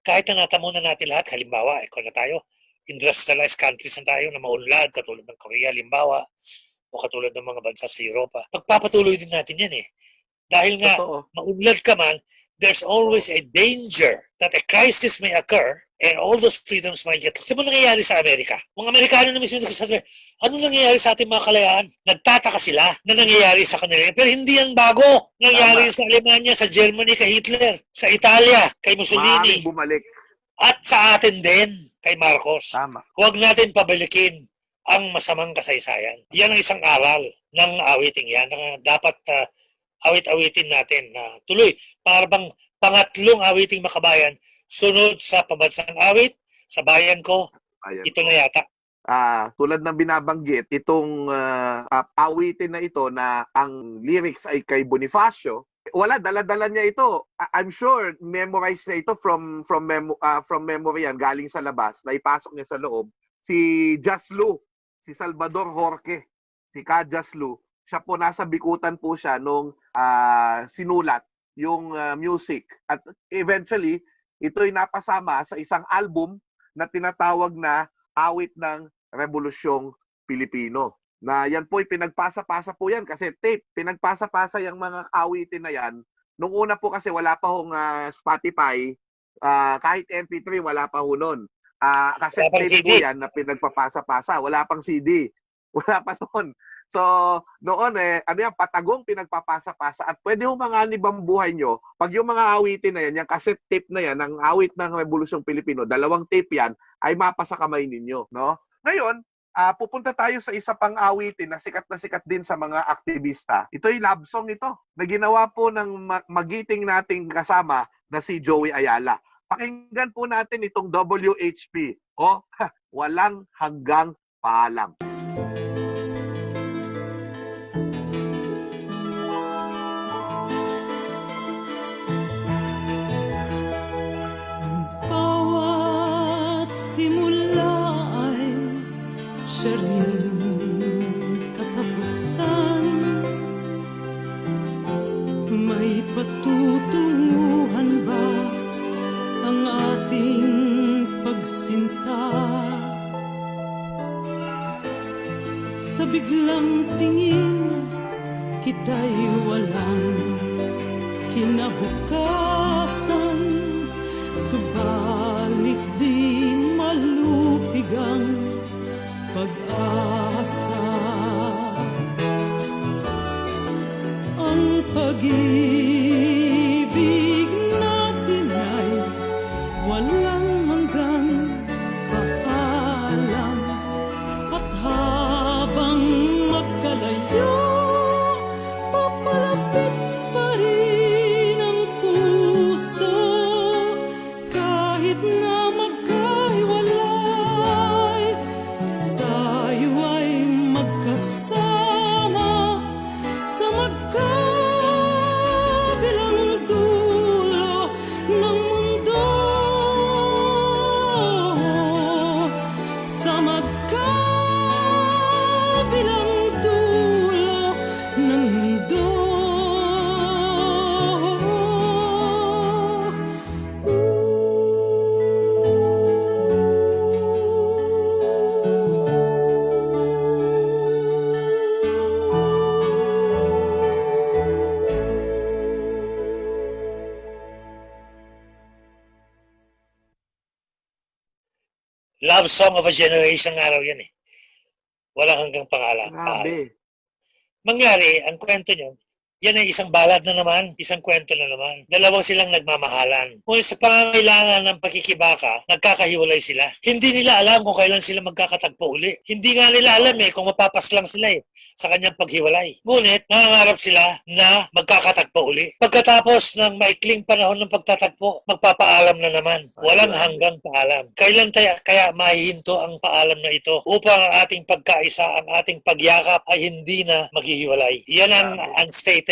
kahit na natamo na natin lahat, halimbawa, kung na tayo, industrialized countries na tayo na maunlad, katulad ng Korea, halimbawa, o katulad ng mga bansa sa Europa, pagpapatuloy din natin yan Dahil nga, Totoo. maunlad ka man, there's always a danger that a crisis may occur and all those freedoms might get. Kasi mo nangyayari sa Amerika? Mga Amerikano na mismo nagsasabi, ano nangyayari sa ating mga kalayaan? Nagtataka sila na nangyayari sa kanila. Pero hindi yan bago. Nangyayari sa Alemanya, sa Germany, kay Hitler, sa Italia, kay Mussolini. Maaaring bumalik. At sa atin din, kay Marcos. Tama. Huwag natin pabalikin ang masamang kasaysayan. Yan ang isang aral ng awiting yan na dapat awit-awitin natin na tuloy. Para bang pangatlong awiting makabayan, sunod sa pambansang awit, sa bayan ko, Ayan. ito na yata. Tulad ng binabanggit, itong awitin na ito na ang lyrics ay kay Bonifacio, wala, dala-dala niya ito. I'm sure memorize niya ito from memory yan, galing sa labas, na ipasok niya sa loob. Si Jaslu, si Salvador Jorge, si Ka Jaslu, siya po nasa bikutan po siya nung sinulat yung music. At eventually, ito'y napasama sa isang album na tinatawag na Awit ng Rebolusyong Pilipino. Na yan po'y pinagpasa-pasa po yan kasi tape, pinagpasa-pasa yung mga awitin na yan. Nung una po kasi wala pa hong Spotify, kahit MP3 wala pa ho nun. Kasi Wala pang tape po CD. yan na pinagpapasa-pasa, wala pang CD. Wala pa nun. So, noon ano yan, patagong pinagpapasa-pasa at pwede ho manganib ang buhay nyo. Pag yung mga awitin na yan, yung cassette tape na yan, ang awit ng Rebolusyong Pilipino, 2 tape yan, ay mapasa kamay ninyo. No? Ngayon, pupunta tayo sa isa pang awitin na sikat din sa mga aktivista. Ito'y love song ito na ginawa po ng magiting nating kasama na si Joey Ayala. Pakinggan po natin itong WHP o Walang Hanggang Paalam. Bawat simula ay siya rin katapusan. May patutunguhan ba ang ating pagsinta? Sa biglang tingin, kita'y walang kinabukasan. Subalit di malupig ang pag-asa. Ang pag-ibig natin ay walang hanggang paalam. At habang magkalayo, papalapit pa rin ang puso. Kahit na magkahiwalay, tayo ay magkasama sa magkabilang dulo ng mundo. Sa magkabilang dulo ng mundo. Love song of a generation nga raw yan eh. Walang hanggang pangalan. Grabe. Mangyari, ang kwento nyo, yan ay isang balad na naman, isang kwento na naman. Dalawang silang nagmamahalan. Kung sa pangangailangan ng pakikibaka, nagkakahiwalay sila. Hindi nila alam kung kailan sila magkakatagpo uli. Hindi nga nila alam kung mapapaslang sila sa kanyang paghiwalay. Ngunit, nangangarap sila na magkakatagpo uli. Pagkatapos ng maikling panahon ng pagtatagpo, magpapaalam na naman. Walang hanggang paalam. Kailan kaya mahihinto ang paalam na ito upang ang ating pagkaisa, ang ating pagyakap ay hindi na maghihiwalay. Yan ang unstated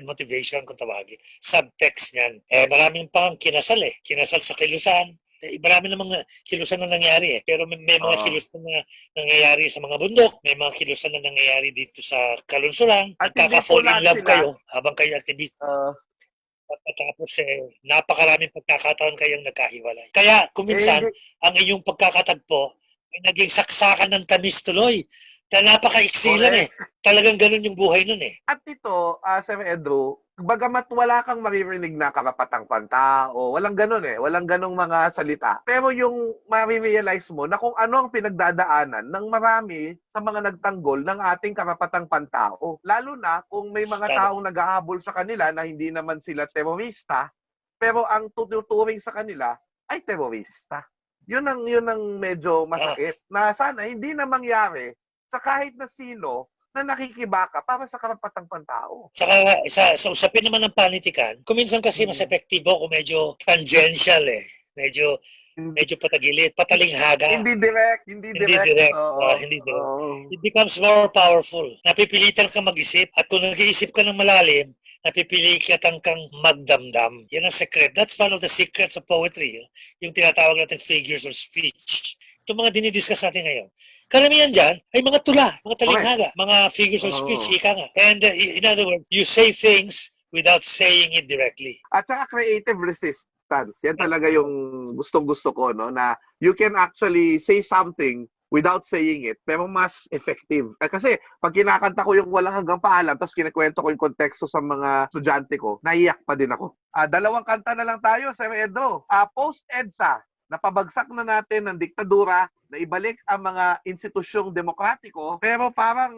motivation kung tawagin. Subtext niyan. Maraming pang kinasal Kinasal sa kilusan. Marami namang kilusan na nangyari Pero may mga kilusan na nangyayari sa mga bundok. May mga kilusan na nangyayari dito sa kalunsuran. At Nagkaka-fall hindi po in love lahat kayo habang kayo activist. Tapos napakaraming pagkakataon kayong nagkahiwalay. Kaya kuminsan, ang inyong pagkakatagpo ay naging saksakan ng tamis tuloy. Na napaka-iksi lang Talagang ganun yung buhay nun At ito, Sir Edro, bagamat wala kang maririnig na karapatang pantao, walang ganun walang ganung mga salita. Pero yung marirealize mo na kung ano ang pinagdadaanan ng marami sa mga nagtanggol ng ating karapatang pantao. Lalo na kung may mga taong nag-ahabol sa kanila na hindi naman sila terorista, pero ang tuturing sa kanila ay terorista. Yun ang medyo masakit na sana hindi na mangyari sa kahit na sino na nakikibaka para sa karapatang pantao. Saka sa usapin naman ng panitikan, kuminsan kasi mas epektibo kung medyo tangential medyo patagilid, patalinghaga. Hindi direct. Hindi direct. Hindi direct. It becomes more powerful. Napipilitan kang mag-isip at kung nag-iisip ka ng malalim, napipilitan kang magdamdam. Yan ang secret. That's one of the secrets of poetry. Yung tinatawag natin figures of speech. Itong mga dinidiscuss natin ngayon. Karamihan dyan ay mga tula, mga talinghaga, mga figures of speech, ika nga. And in other words, you say things without saying it directly. At saka creative resistance. Yan talaga yung gustong-gusto ko, no? Na you can actually say something without saying it, pero mas effective. Kasi pag kinakanta ko yung walang hanggang paalam, tapos kinikwento ko yung konteksto sa mga estudyante ko, naiyak pa din ako. Dalawang kanta na lang tayo, Sir Edo. Post-EDSA, napabagsak na natin ng diktadura, na ibalik ang mga institusyong demokratiko, pero parang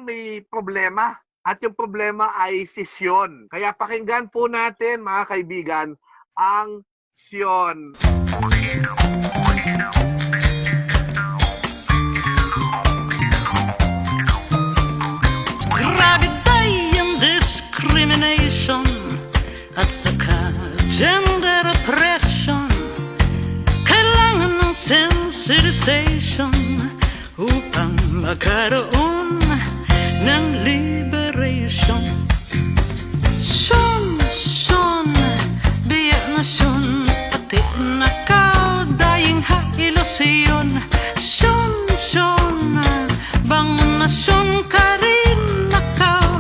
may problema. At yung problema ay sisyon. Kaya pakinggan po natin, mga kaibigan, ang syon. Grabe tayong discrimination at saka gender oppression. Kailangan ng sensitization upang magkaroon ng liberation. Nasyon, pati nakaw, daying ha-ilusyon. Syon, bangon nasyon ka rin, nakaw,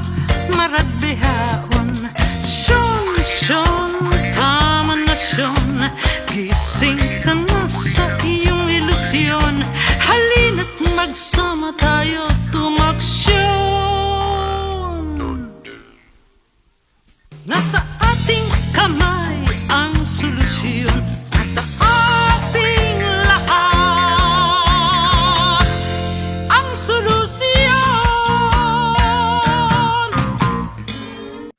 maradbihaon. Syon, tama nasyon, gising ka na sa iyong ilusyon. Halina't magsama tayo tumaksyon. Nasa ating kamay ang solusyon, nasa ating lahat ang solusyon.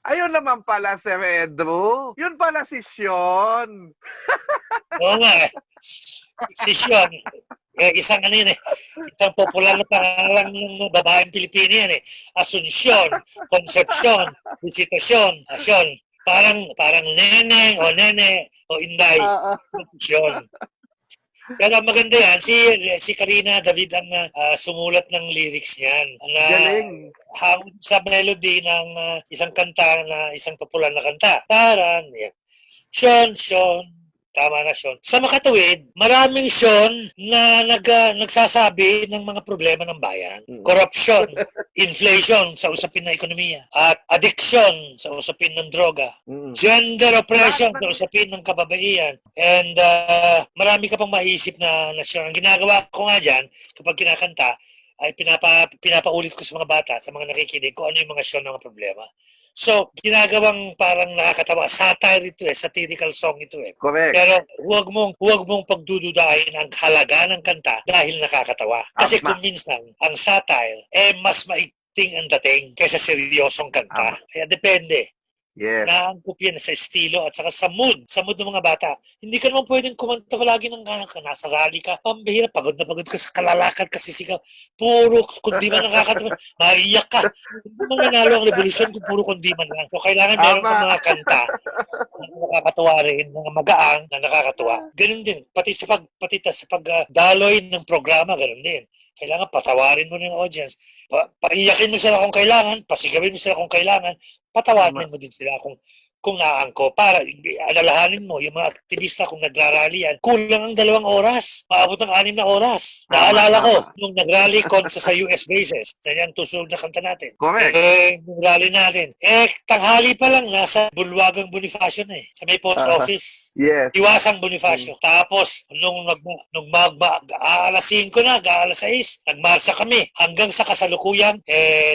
Ayun naman pala, Sir Edro. Yun pala si Sean. Oo nga. Si Sean. Isang isang popular na pangalan ng babaeng Pilipino yan Asunsyon, Concepcion, Visitasyon, Sean. Parang nene o inday. Yun. Pero maganda yan, si Karina David ang sumulat ng lyrics niyan. Galing. Hanggang sa melody ng isang kanta na isang popular na kanta. Parang, yan. Sean, tama na Sean. Sa makatuwid, maraming Sean na nagsasabi ng mga problema ng bayan. Corruption, inflation sa usapin ng ekonomiya, at addiction sa usapin ng droga, gender oppression sa usapin ng kababaihan, and marami ka pang maisip na Sean. Ang ginagawa ko nga dyan, kapag kinakanta, ay pinapaulit ko sa mga bata, sa mga nakikinig, kung ano yung mga Sean ng mga problema. So, ginagawang parang nakakatawa. Satire ito satirical song ito Correct. Pero huwag mong pagdududahin ang halaga ng kanta dahil nakakatawa. Kasi kung minsan, ang satire, mas maigting ang dating kaysa seryosong kanta. Kaya depende. Yes. Naangkop yan sa estilo at saka sa mood ng mga bata. Hindi ka naman pwedeng kumanta palagi ng nasa rally ka. Pambihira, pagod na pagod ka sa kalalakad kasi sigaw. Puro kundi man nakakatawa. Maiyak ka. Hindi man nanalo ang revolusyon kung puro kundi man lang. So kailangan meron kang mga kanta na nakakatawa rin, mga magaang na nakakatawa. Ganun din. Pati sa pagdaloy ng programa, ganun din. Kailangan patawarin mo ng audience. Paiyakin mo sila kung kailangan, pasigawin mo sila kung kailangan, patawarin mo din sila kung naangko. Para alalahanin mo, yung mga aktivista kung nagrarally yan, kulang ang 2 oras. Maabot ng 6 na oras. Naalala ko, nung nagrally sa US bases, yan tusulog na kanta natin. Correct. Nung rally natin, tanghali pa lang, nasa Bulwagang Bonifacio na sa may post office. Yes. Iwasang Bonifacio. Tapos, nung alas 5 na, alas 6, nagmarsa kami hanggang sa kasalukuyang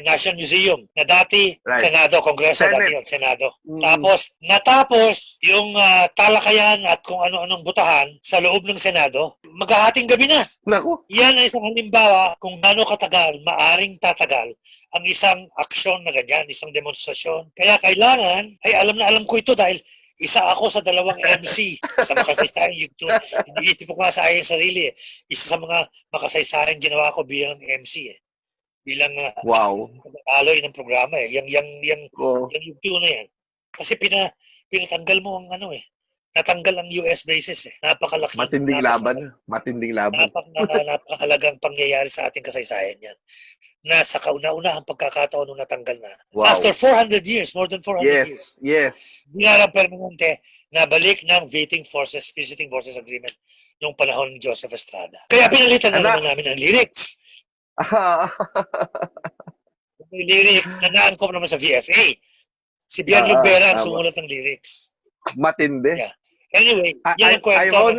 National Museum na dati Senado, Kongreso, dati yun, Senado. Natapos yung talakayan at kung ano-anong butahan sa loob ng Senado, maghahating gabi na. Naku. Yan ay isang halimbawa kung gaano katagal, maaring tatagal ang isang aksyon na ganyan, isang demonstrasyon. Kaya kailangan, ay alam na alam ko ito dahil Isa ako sa dalawang MC sa makasaysayang yugto. Iniisip ko nga sa aking sarili eh. Isa sa mga makasaysayang ginawa ko bilang MC eh. Bilang Wow. aloy ng programa eh. Yung Oh. yugto na yan. Kasi pinatanggal mo ang ano eh. Natanggal ang US bases eh. Napakalaki. Matinding laban. Matinding laban. Napakahalagang pangyayari sa ating kasaysayan yan. Na sa kauna-unahang pagkakataon nung natanggal na. Wow. After 400 years, more than 400 years. Yes. Binarang permanente na balik ng Visiting Forces Agreement noong panahon ni Joseph Estrada. Kaya pinalitan na Anak. naman namin ang lyrics. Yung lyrics, nanaan ko naman sa VFA. Si Bian Lugbera ang tama. sumulat ng lyrics. Matindi. Yeah. Anyway, yan ang kwento.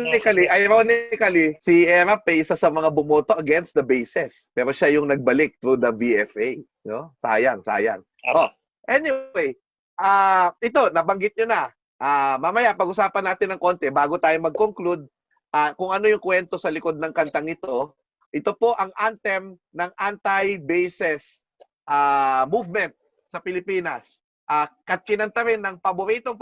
Ironically, si Erap ay isa sa mga bumoto against the bases. Pero siya yung nagbalik through the VFA. No? Sayang. Tama. Anyway, ito, nabanggit nyo na. Mamaya, pag-usapan natin ng konti bago tayo mag-conclude kung ano yung kwento sa likod ng kantang ito. Ito po ang anthem ng anti-bases movement sa Pilipinas. At kinanta rin ng paborito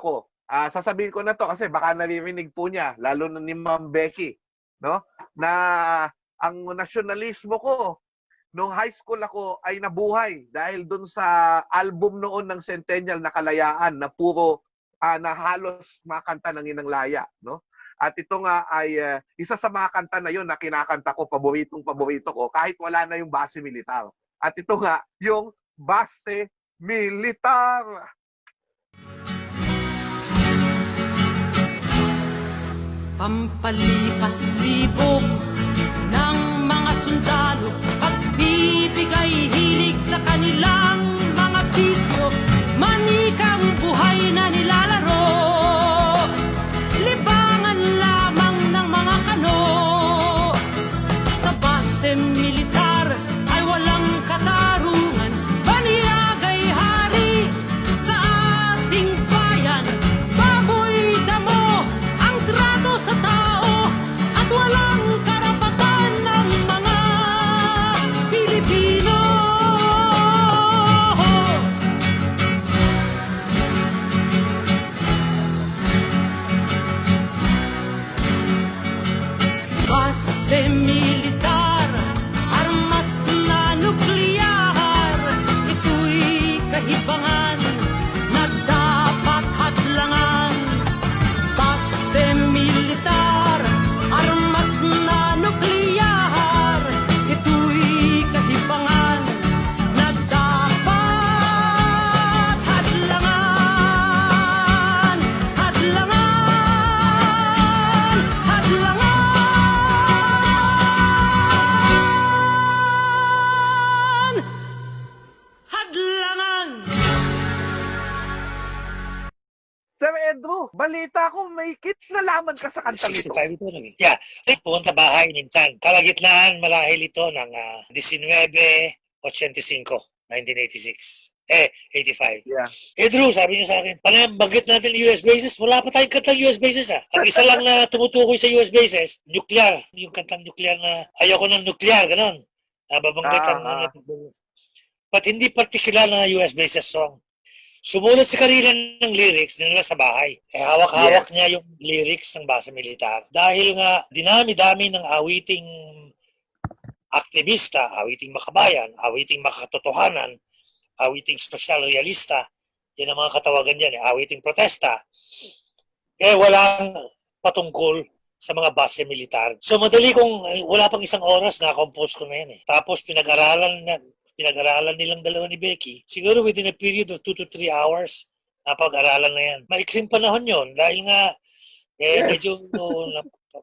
ko. Sasabihin ko na to kasi baka naririnig po niya, lalo na ni Ma'am Becky, no? Na ang nasyonalismo ko nung high school ako ay nabuhay dahil dun sa album noon ng Centennial na Kalayaan na puro na halos mga kanta ng Inang Laya, no? At ito nga ay isa sa mga kanta na yun na kinakanta ko, paborito ko, kahit wala na yung base militar. At ito nga, yung base militar. Pampalipas-libog ng mga sundalo, pagbibigay hilig sa kanilang mga bisyo, manikang buhay na nilalaro. Libangan lamang ng mga kano. Sa base militar ay walang katarungan, baniyagay hari sa ating bayan. Baboy damo ang trato sa tao at walang karapatan ng mga Pilipino. Base militar, armas na nuklear, ito'y kahibangan na dapat hadlangan. Base militar, armas na nuklear, ito'y kahibangan na dapat hadlangan. Hadlangan! Sir Edro, balita ko may kids na laman ka sa kantang ito. 65 ito nung yeah. Ay, pumunta bahay minsan. Kalagitnaan marahil ito ng 1985, 1986. 85. Yeah. Drew, sabi niya sa akin, banggit natin US bases, wala pa tayong kantang US bases ah. Ang isa lang na tumutukoy sa US bases, nuclear. Yung kantang nuclear na, ayoko ng nuclear, ganon. Nababanggit ang but hindi particular na US bases song. Sumulat si Karina ng lyrics, dinala sa bahay. Hawak-hawak niya yung lyrics ng base militar. Dahil nga, dinami-dami ng awiting aktivista, awiting makabayan, awiting makatotohanan, awiting social realista, yan ang mga katawagan dyan, awiting protesta, walang patungkol sa mga base militar. So madali kong, wala pang isang oras, na-compose ko na yan eh. Tapos pinag-aralan nilang dalawa ni Becky, siguro within a period of 2 to 3 hours, napag-aralan na yan. Maiksing panahon yon dahil nga, medyo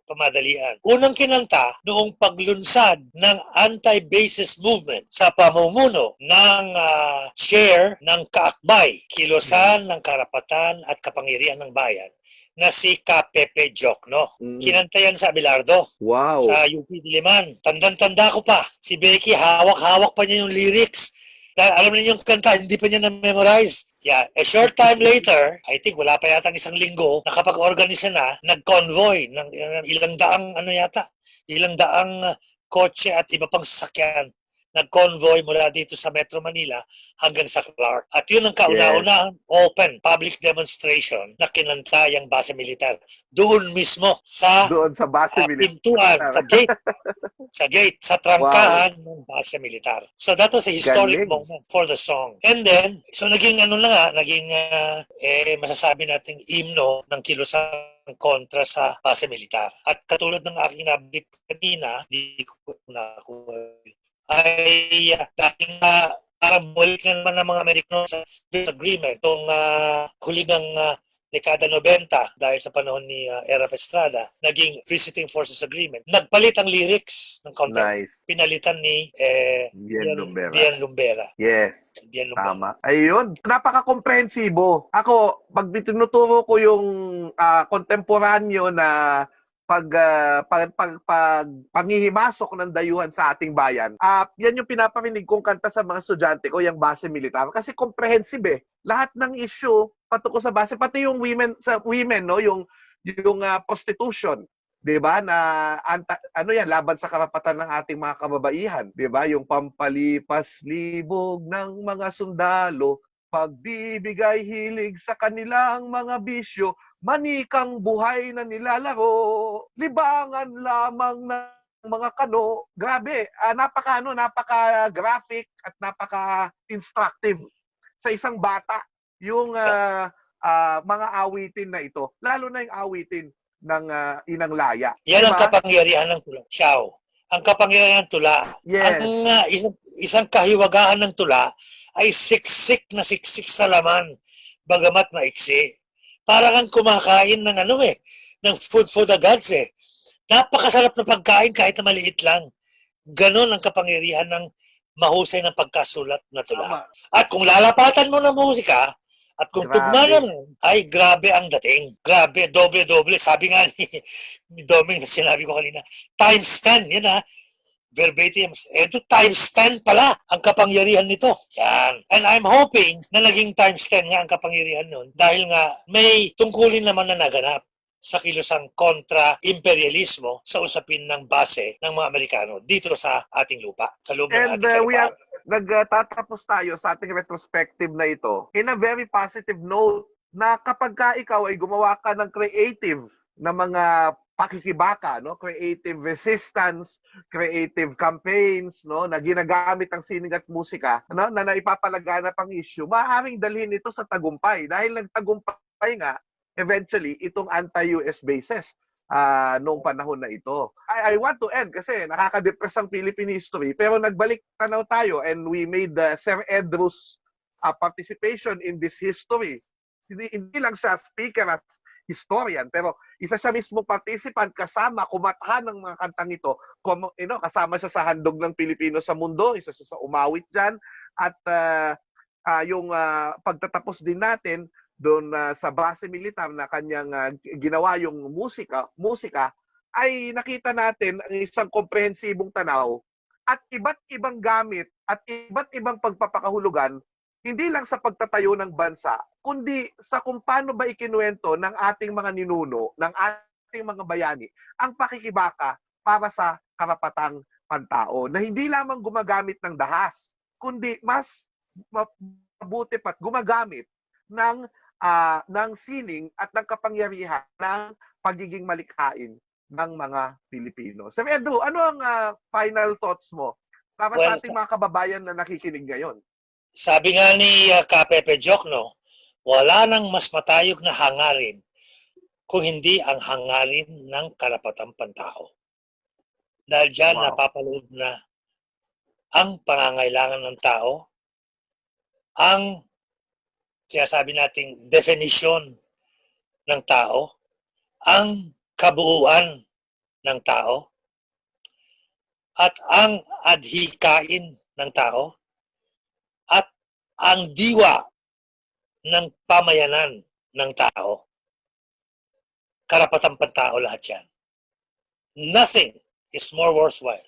pamadalian. Unang kinanta noong paglunsad ng anti-bases movement sa pamumuno ng chair ng Kaakbay, Kilusan ng Karapatan at Kapangyarihan ng Bayan, na si Pepe Jokno. Kinanta yan sa Abelardo. Wow. Sa UP Diliman. Tandang-tanda ko pa. Si Becky, hawak-hawak pa niya yung lyrics. Dahil alam niyo yung kanta, hindi pa niya na-memorize. Yeah, a short time later, I think wala pa yata isang linggo, nakapag-organisa na, nag-convoy ng ilang daang kotse at iba pang sasakyan nag-convoy mula dito sa Metro Manila hanggang sa Clark. At yun ang kauna-unahang open public demonstration na kinanta yung base militar. Doon mismo sa Doon sa base pintuan, sa gate, sa trangkahan ng base militar. So that was a historic Galing. moment for the song. And then, so naging ano na nga, naging masasabi nating himno ng kilusang kontra sa base militar. At katulad ng aking nabit kanina, di ko nakuha, ay dahil na parang balik na naman ng mga Amerikano sa peace agreement itong huling ng dekada 90 dahil sa panahon ni Era Estrada, naging Visiting Forces Agreement. Nagpalit ang lyrics ng kontra. Nice. Pinalitan ni Bien Lumbera. Bien Lumbera. Yes. Bien Lumbera. Tama. Ayun. Napaka-komprehensibo. Ako, pag tinuturo ko yung kontemporanyo na panghihimasok ng dayuhan sa ating bayan, yan yung pinaparinig kong kanta sa mga estudyante ko, yung base militar. Kasi comprehensive eh. Lahat ng issue patungkol sa base, pati yung women, no, yung prostitution, 'di ba? Na ano yan, laban sa karapatan ng ating mga kababaihan, 'di ba? Yung pampalipas libog ng mga sundalo, pagbibigay hilig sa kanilang mga bisyo, manikang buhay na nilalaro, libangan lamang ng mga kano. Grabe, napaka-graphic at napaka-instructive sa isang bata yung mga awitin na ito. Lalo na yung awitin ng Inang Laya. Yan ang Diba? kapangyarihan ng tula. Xiao. Ang kapangyarihan ng tula. Yes. Ang isang kahiwagaan ng tula ay siksik na siksik sa laman, bagamat maiksi. Parang kang kumakain ng ng food for the gods eh. Napakasarap na pagkain kahit na maliit lang. Ganon ang kapangyarihan ng mahusay ng pagkasulat na tula. At kung lalapatan mo ng musika, at kung Grabe. tugma naman, ay grabe ang dating. Grabe, doble-doble. Sabi nga ni Doming na sinabi ko kanina, times 10, yan verbatim. Eto times 10 pala ang kapangyarihan nito. Yan. And I'm hoping na naging times 10 nga ang kapangyarihan nun dahil nga may tungkulin naman na naganap sa kilusang kontra-imperialismo sa usapin ng base ng mga Amerikano dito sa ating lupa, sa loob ng And ating kalupaan. nagtatapos tayo sa ating retrospective na ito in a very positive note na kapag ka ikaw ay gumawa ka ng creative na mga pakikibaka, no, creative resistance, creative campaigns, no, na ginagamit ang sining at musika, no, na naipapalaganap ang issue, maaaring dalhin ito sa tagumpay dahil nagtagumpay nga eventually itong anti-US bases noong panahon na ito. I want to end kasi nakaka-depress ang Philippine history, pero nagbalik tanaw tayo and we made Sir Edrus participation in this history. Hindi lang siya speaker at historian, pero isa siya mismo participant kasama, kumatahan ng mga kantang ito. Kasama siya sa handog ng Pilipino sa mundo, isa siya sa umawit dyan. At yung pagtatapos din natin doon sa base militar na kanyang ginawa yung musika, ay nakita natin ang isang komprehensibong tanaw at iba't ibang gamit at iba't ibang pagpapakahulugan, hindi lang sa pagtatayo ng bansa, kundi sa kung paano ba ikinuwento ng ating mga ninuno, ng ating mga bayani, ang pakikibaka para sa karapatang pantao, na hindi lamang gumagamit ng dahas, kundi mas mabuti pa't gumagamit ng sining at ng kapangyarihan ng pagiging malikhain ng mga Pilipino. Sir Edu, ano ang final thoughts mo para sa ating mga kababayan na nakikinig ngayon? Sabi nga ni Kapepe Jokno, wala nang mas matayog na hangarin kung hindi ang hangarin ng karapatang pantao. Dahil dyan napapaloob na ang pangangailangan ng tao, ang sinasabi nating definition ng tao, ang kabuuan ng tao, at ang adhikain ng tao, at ang diwa ng pamayanan ng tao. Karapatang pantao lahat yan. Nothing is more worthwhile.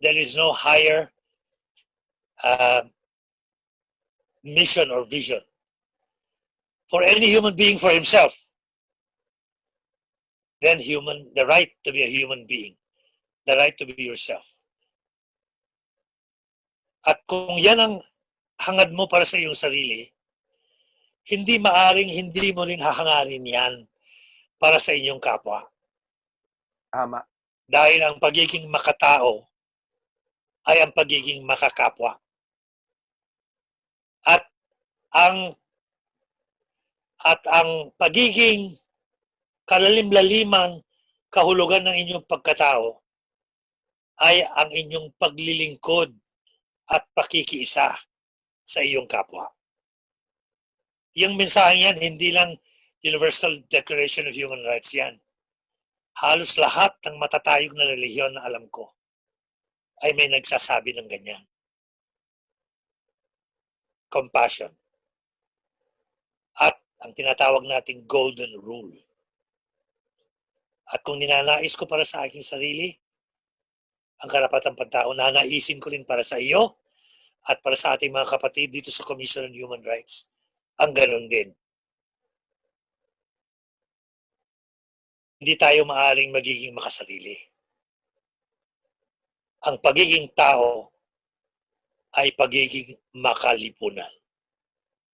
There is no higher mission or vision for any human being for himself than the right to be a human being, the right to be yourself. At kung yan ang hangad mo para sa iyong sarili, hindi maaring hindi mo rin hahangarin yan para sa inyong kapwa. Tama. Dahil ang pagiging makatao ay ang pagiging makakapwa. At ang pagiging kalalim-lalimang kahulugan ng inyong pagkatao ay ang inyong paglilingkod at pakikiisa sa iyong kapwa. Yung mensahe yan, hindi lang Universal Declaration of Human Rights yan. Halos lahat ng matatayog na relihiyon na alam ko ay may nagsasabi ng ganyan. Compassion. At ang tinatawag nating golden rule. At kung ninanais ko para sa aking sarili, ang karapatang pantao, nanaisin ko rin para sa iyo at para sa ating mga kapatid dito sa Commission on Human Rights. Ang ganon din. Hindi tayo maaring magiging makasarili. Ang pagiging tao ay pagiging makalipunan.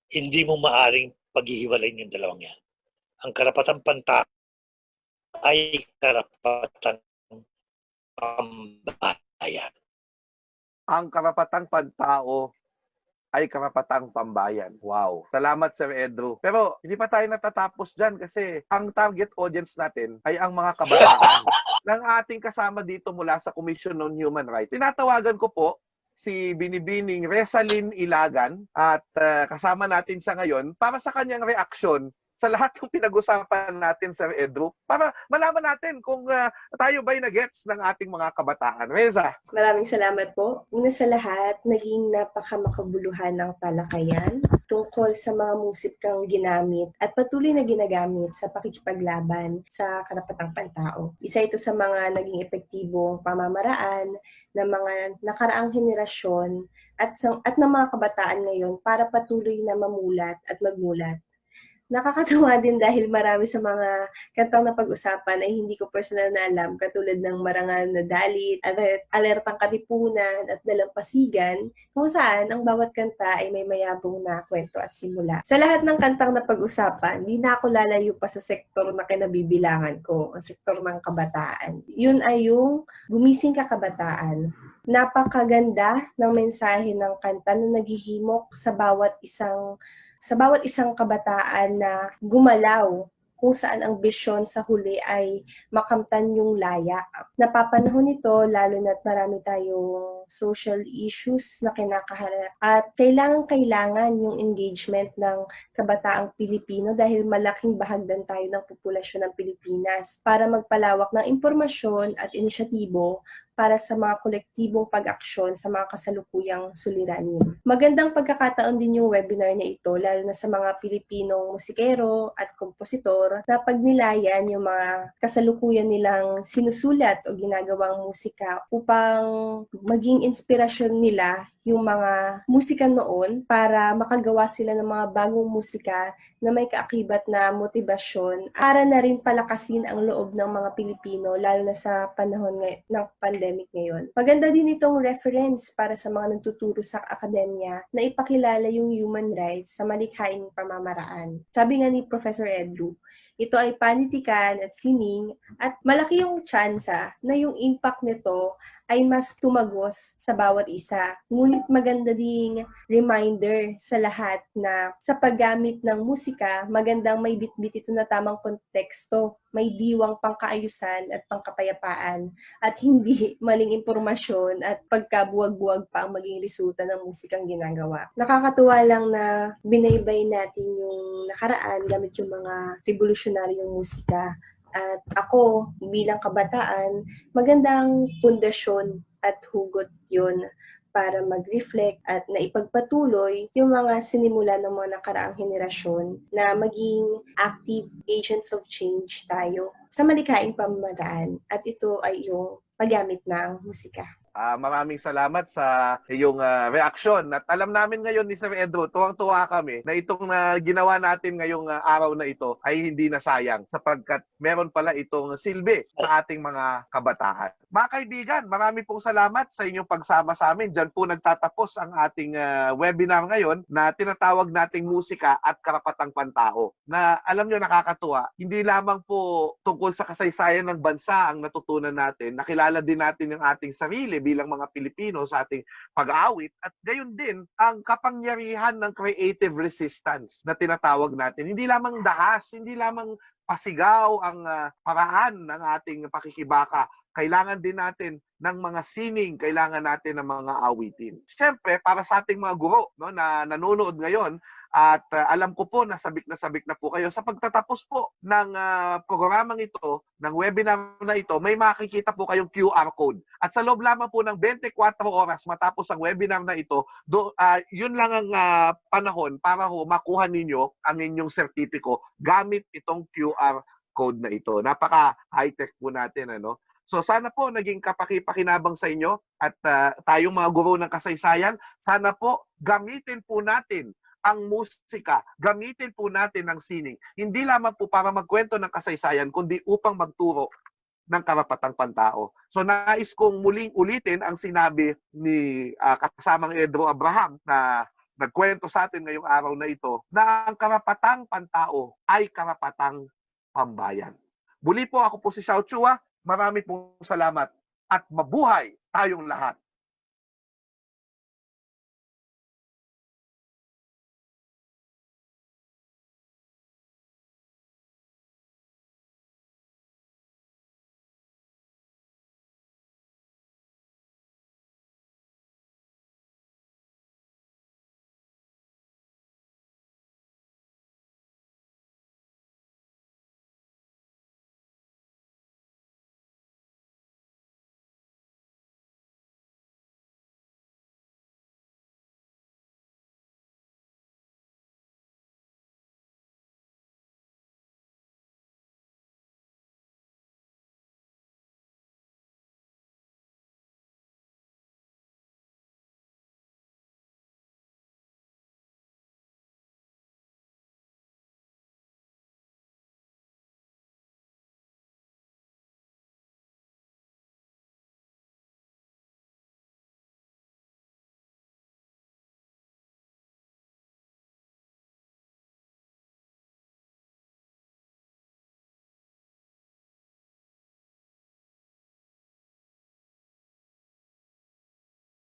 Hindi mo maaring paghihiwalayin yung dalawang yan. Ang karapatang pantao ay karapatang pambayan. Ang karapatang pantao ay karapatang pambayan. Wow. Salamat, Sir Edro. Pero hindi pa tayo natatapos dyan kasi ang target audience natin ay ang mga kabataan ng ating kasama dito mula sa Commission on Human Rights. Tinatawagan ko po si Binibining Resalyn Ilagan at kasama natin siya ngayon para sa kanyang reaksyon sa lahat ng pinag-usapan natin, Sir Edro, para malaman natin kung tayo ba'y nagets ng ating mga kabataan. Reza. Maraming salamat po. Una sa lahat, naging napakamakabuluhan ng talakayan tungkol sa mga musikang ginamit at patuloy na ginagamit sa pakikipaglaban sa karapatang pantao. Isa ito sa mga naging epektibong pamamaraan ng mga nakaraang henerasyon at ng mga kabataan ngayon para patuloy na mamulat at magmulat. Nakakatawa din dahil marami sa mga kantang na pag-usapan ay hindi ko personal na alam, katulad ng Marangal na Dalit, Alertang Katipunan at Dalampasigan, kung saan ang bawat kanta ay may mayabong na kwento at simula. Sa lahat ng kantang na pag-usapan, di na ako lalayo pa sa sektor na kinabibilangan ko, ang sektor ng kabataan. Yun ay yung Gumising Ka Kabataan. Napakaganda ng mensahe ng kanta na naghihimok sa bawat isang kabataan na gumalaw kung saan ang bisyon sa huli ay makamtan yung laya. Napapanahon ito lalo na't marami tayong social issues na kinakaharap at kailangan yung engagement ng kabataang Pilipino dahil malaking bahagdan tayo ng populasyon ng Pilipinas para magpalawak ng impormasyon at inisyatibo para sa mga kolektibong pag-aksyon sa mga kasalukuyang suliranin. Magandang pagkakataon din yung webinar na ito, lalo na sa mga Pilipinong musikero at kompositor na pagnilayan yung mga kasalukuyan nilang sinusulat o ginagawang musika upang maging inspirasyon nila yung mga musika noon para makagawa sila ng mga bagong musika na may kaakibat na motibasyon para na rin palakasin ang loob ng mga Pilipino lalo na sa panahon ng pandemic ngayon. Maganda din itong reference para sa mga nagtuturo sa akademya na ipakilala yung human rights sa malikhaing pamamaraan. Sabi nga ni Professor Edru, ito ay panitikan at sining at malaki yung tsansa na yung impact nito ay mas tumagos sa bawat isa. Ngunit maganda ding reminder sa lahat na sa paggamit ng musika, magandang may bitbit ito na tamang konteksto, may diwang pangkaayusan at pangkapayapaan, at hindi maling impormasyon at pagkabuwag-buwag pa ang maging resulta ng musikang ginagawa. Nakakatuwa lang na binaybay natin yung nakaraan gamit yung mga revolusyonaryong musika. At ako, bilang kabataan, magandang pundasyon at hugot yun para mag-reflect at naipagpatuloy yung mga sinimula ng mga nakaraang henerasyon na maging active agents of change tayo sa malikhaing pamamaraan. At ito ay yung paggamit ng musika. Maraming salamat sa iyong reaksyon. At alam namin ngayon ni Sir Edro, tuwang-tuwa kami na itong ginawa natin ngayong araw na ito ay hindi nasayang sapagkat meron pala itong silbi sa ating mga kabataan. Mga kaibigan, marami pong salamat sa inyong pagsama sa amin. Diyan po nagtatapos ang ating webinar ngayon na tinatawag nating musika at karapatang pantao. Na alam nyo, nakakatuwa, hindi lamang po tungkol sa kasaysayan ng bansa ang natutunan natin, nakilala din natin yung ating sarili bilang mga Pilipino sa ating pag-aawit at gayon din ang kapangyarihan ng creative resistance na tinatawag natin. Hindi lamang dahas, hindi lamang pasigaw ang paraan ng ating pakikibaka. Kailangan din natin ng mga sining, kailangan natin ng mga awitin. Siyempre, para sa ating mga guro na nanonood ngayon, at alam ko po na sabik na po kayo sa pagtatapos po ng programang ito, ng webinar na ito, may makikita po kayong QR code. At sa loob lamang po ng 24 oras matapos ang webinar na ito, yun lang ang panahon para makuha ninyo ang inyong sertipiko gamit itong QR code na ito. Napaka high-tech po natin, ano? So sana po naging kapakipakinabang sa inyo at tayong mga guro ng kasaysayan, sana po gamitin po natin ang musika, gamitin po natin ang sining. Hindi lamang po para magkwento ng kasaysayan, kundi upang magturo ng karapatang pantao. So nais kong muling ulitin ang sinabi ni kasamang Edro Abraham na nagkwento sa atin ngayong araw na ito, na ang karapatang pantao ay karapatang pambayan. Muli po, ako po si Xiao Chua. Marami pong salamat at mabuhay tayong lahat.